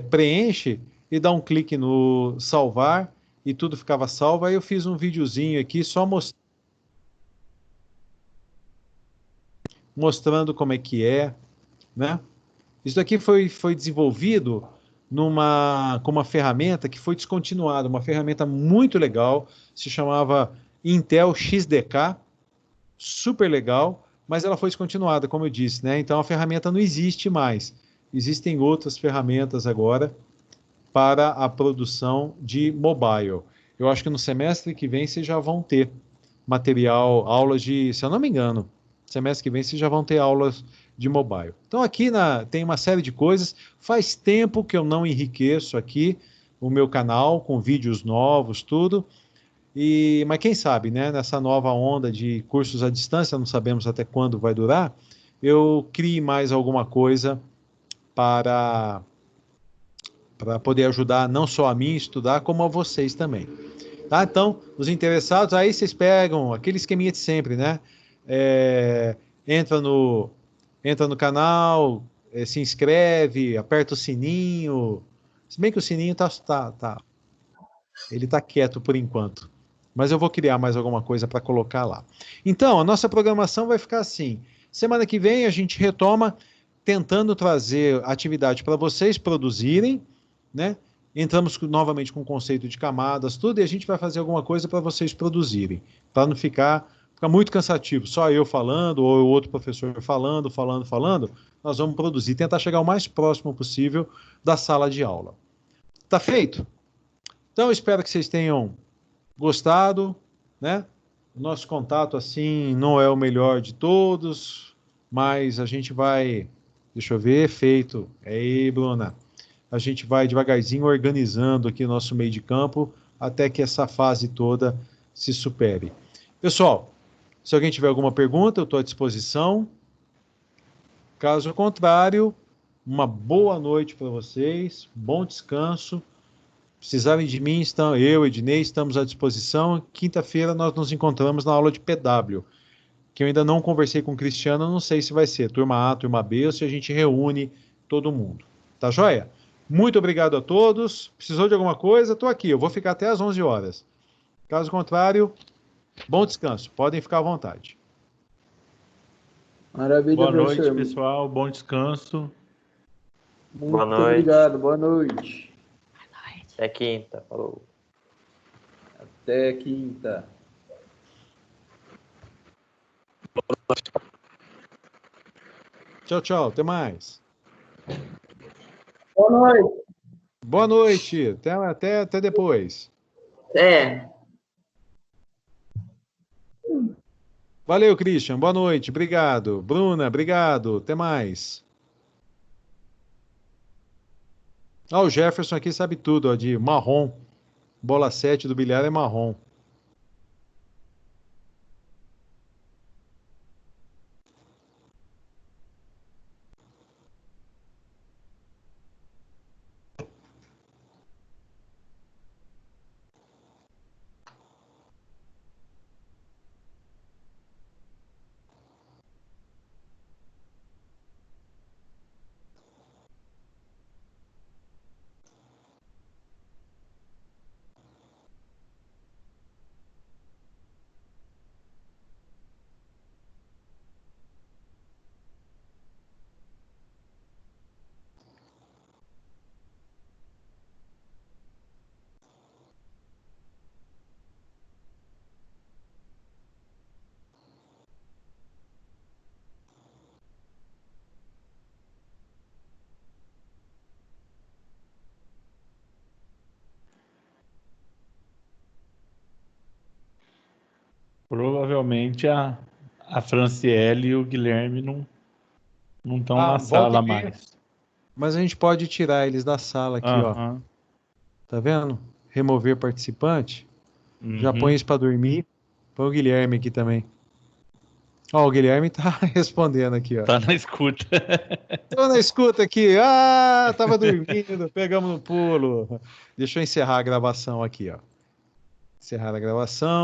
preenche e dá um clique no salvar e tudo ficava salvo. Aí eu fiz um videozinho aqui só mostrando como é que é, né? Isso daqui foi desenvolvido com uma ferramenta que foi descontinuada, uma ferramenta muito legal, se chamava Intel XDK, super legal, mas ela foi descontinuada, como eu disse, né? Então a ferramenta não existe mais. Existem outras ferramentas agora para a produção de mobile. Eu acho que no semestre que vem vocês já vão ter material, aulas de, se eu não me engano, semestre que vem vocês já vão ter aulas de mobile. Então aqui tem uma série de coisas. Faz tempo que eu não enriqueço aqui o meu canal com vídeos novos, tudo. Mas quem sabe, né, nessa nova onda de cursos à distância, não sabemos até quando vai durar, eu crie mais alguma coisa para poder ajudar não só a mim a estudar, como a vocês também. Tá? Então, os interessados, aí vocês pegam aquele esqueminha de sempre, né? Entra no canal, se inscreve, aperta o sininho. Se bem que o sininho ele tá quieto por enquanto. Mas eu vou criar mais alguma coisa para colocar lá. Então, a nossa programação vai ficar assim. Semana que vem a gente retoma tentando trazer atividade para vocês produzirem, né? Entramos novamente com o conceito de camadas, tudo, e a gente vai fazer alguma coisa para vocês produzirem, para não ficar muito cansativo, só eu falando, ou o outro professor falando. Nós vamos produzir, tentar chegar o mais próximo possível da sala de aula. Tá feito? Então, eu espero que vocês tenham gostado, né? O nosso contato, assim, não é o melhor de todos, mas a gente vai, deixa eu ver, feito. Aí, Bruna, a gente vai devagarzinho organizando aqui o nosso meio de campo até que essa fase toda se supere. Pessoal, se alguém tiver alguma pergunta, eu estou à disposição. Caso contrário, uma boa noite para vocês, bom descanso. Precisarem de mim, eu e Ednei estamos à disposição. Quinta-feira nós nos encontramos na aula de PW, que eu ainda não conversei com o Cristiano, não sei se vai ser turma A, turma B, ou se a gente reúne todo mundo. Tá joia? Muito obrigado a todos. Precisou de alguma coisa? Estou aqui, eu vou ficar até às 11 horas. Caso contrário, bom descanso. Podem ficar à vontade. Maravilha, Boa professor. noite, pessoal. Bom descanso. Muito Boa noite. obrigado. Boa noite. Até quinta. Falou. Até quinta. Tchau, tchau. Até mais. Boa noite. Boa noite. Até depois. Valeu, Christian. Boa noite. Obrigado. Bruna, obrigado. Até mais. O Jefferson aqui sabe tudo, ó, de marrom. Bola 7 do bilhar é marrom. Provavelmente a Franciele e o Guilherme não estão na volta sala e meia. mais. Mas a gente pode tirar eles da sala aqui, ó. Aham. Tá vendo? Remover participante. Já Uhum. põe isso para dormir. Põe o Guilherme aqui também. Ó, o Guilherme tá respondendo aqui, ó. Tá na escuta. Tô na escuta aqui. Ah, tava dormindo. Pegamos no pulo. Deixa eu encerrar a gravação aqui, ó. Encerrar a gravação.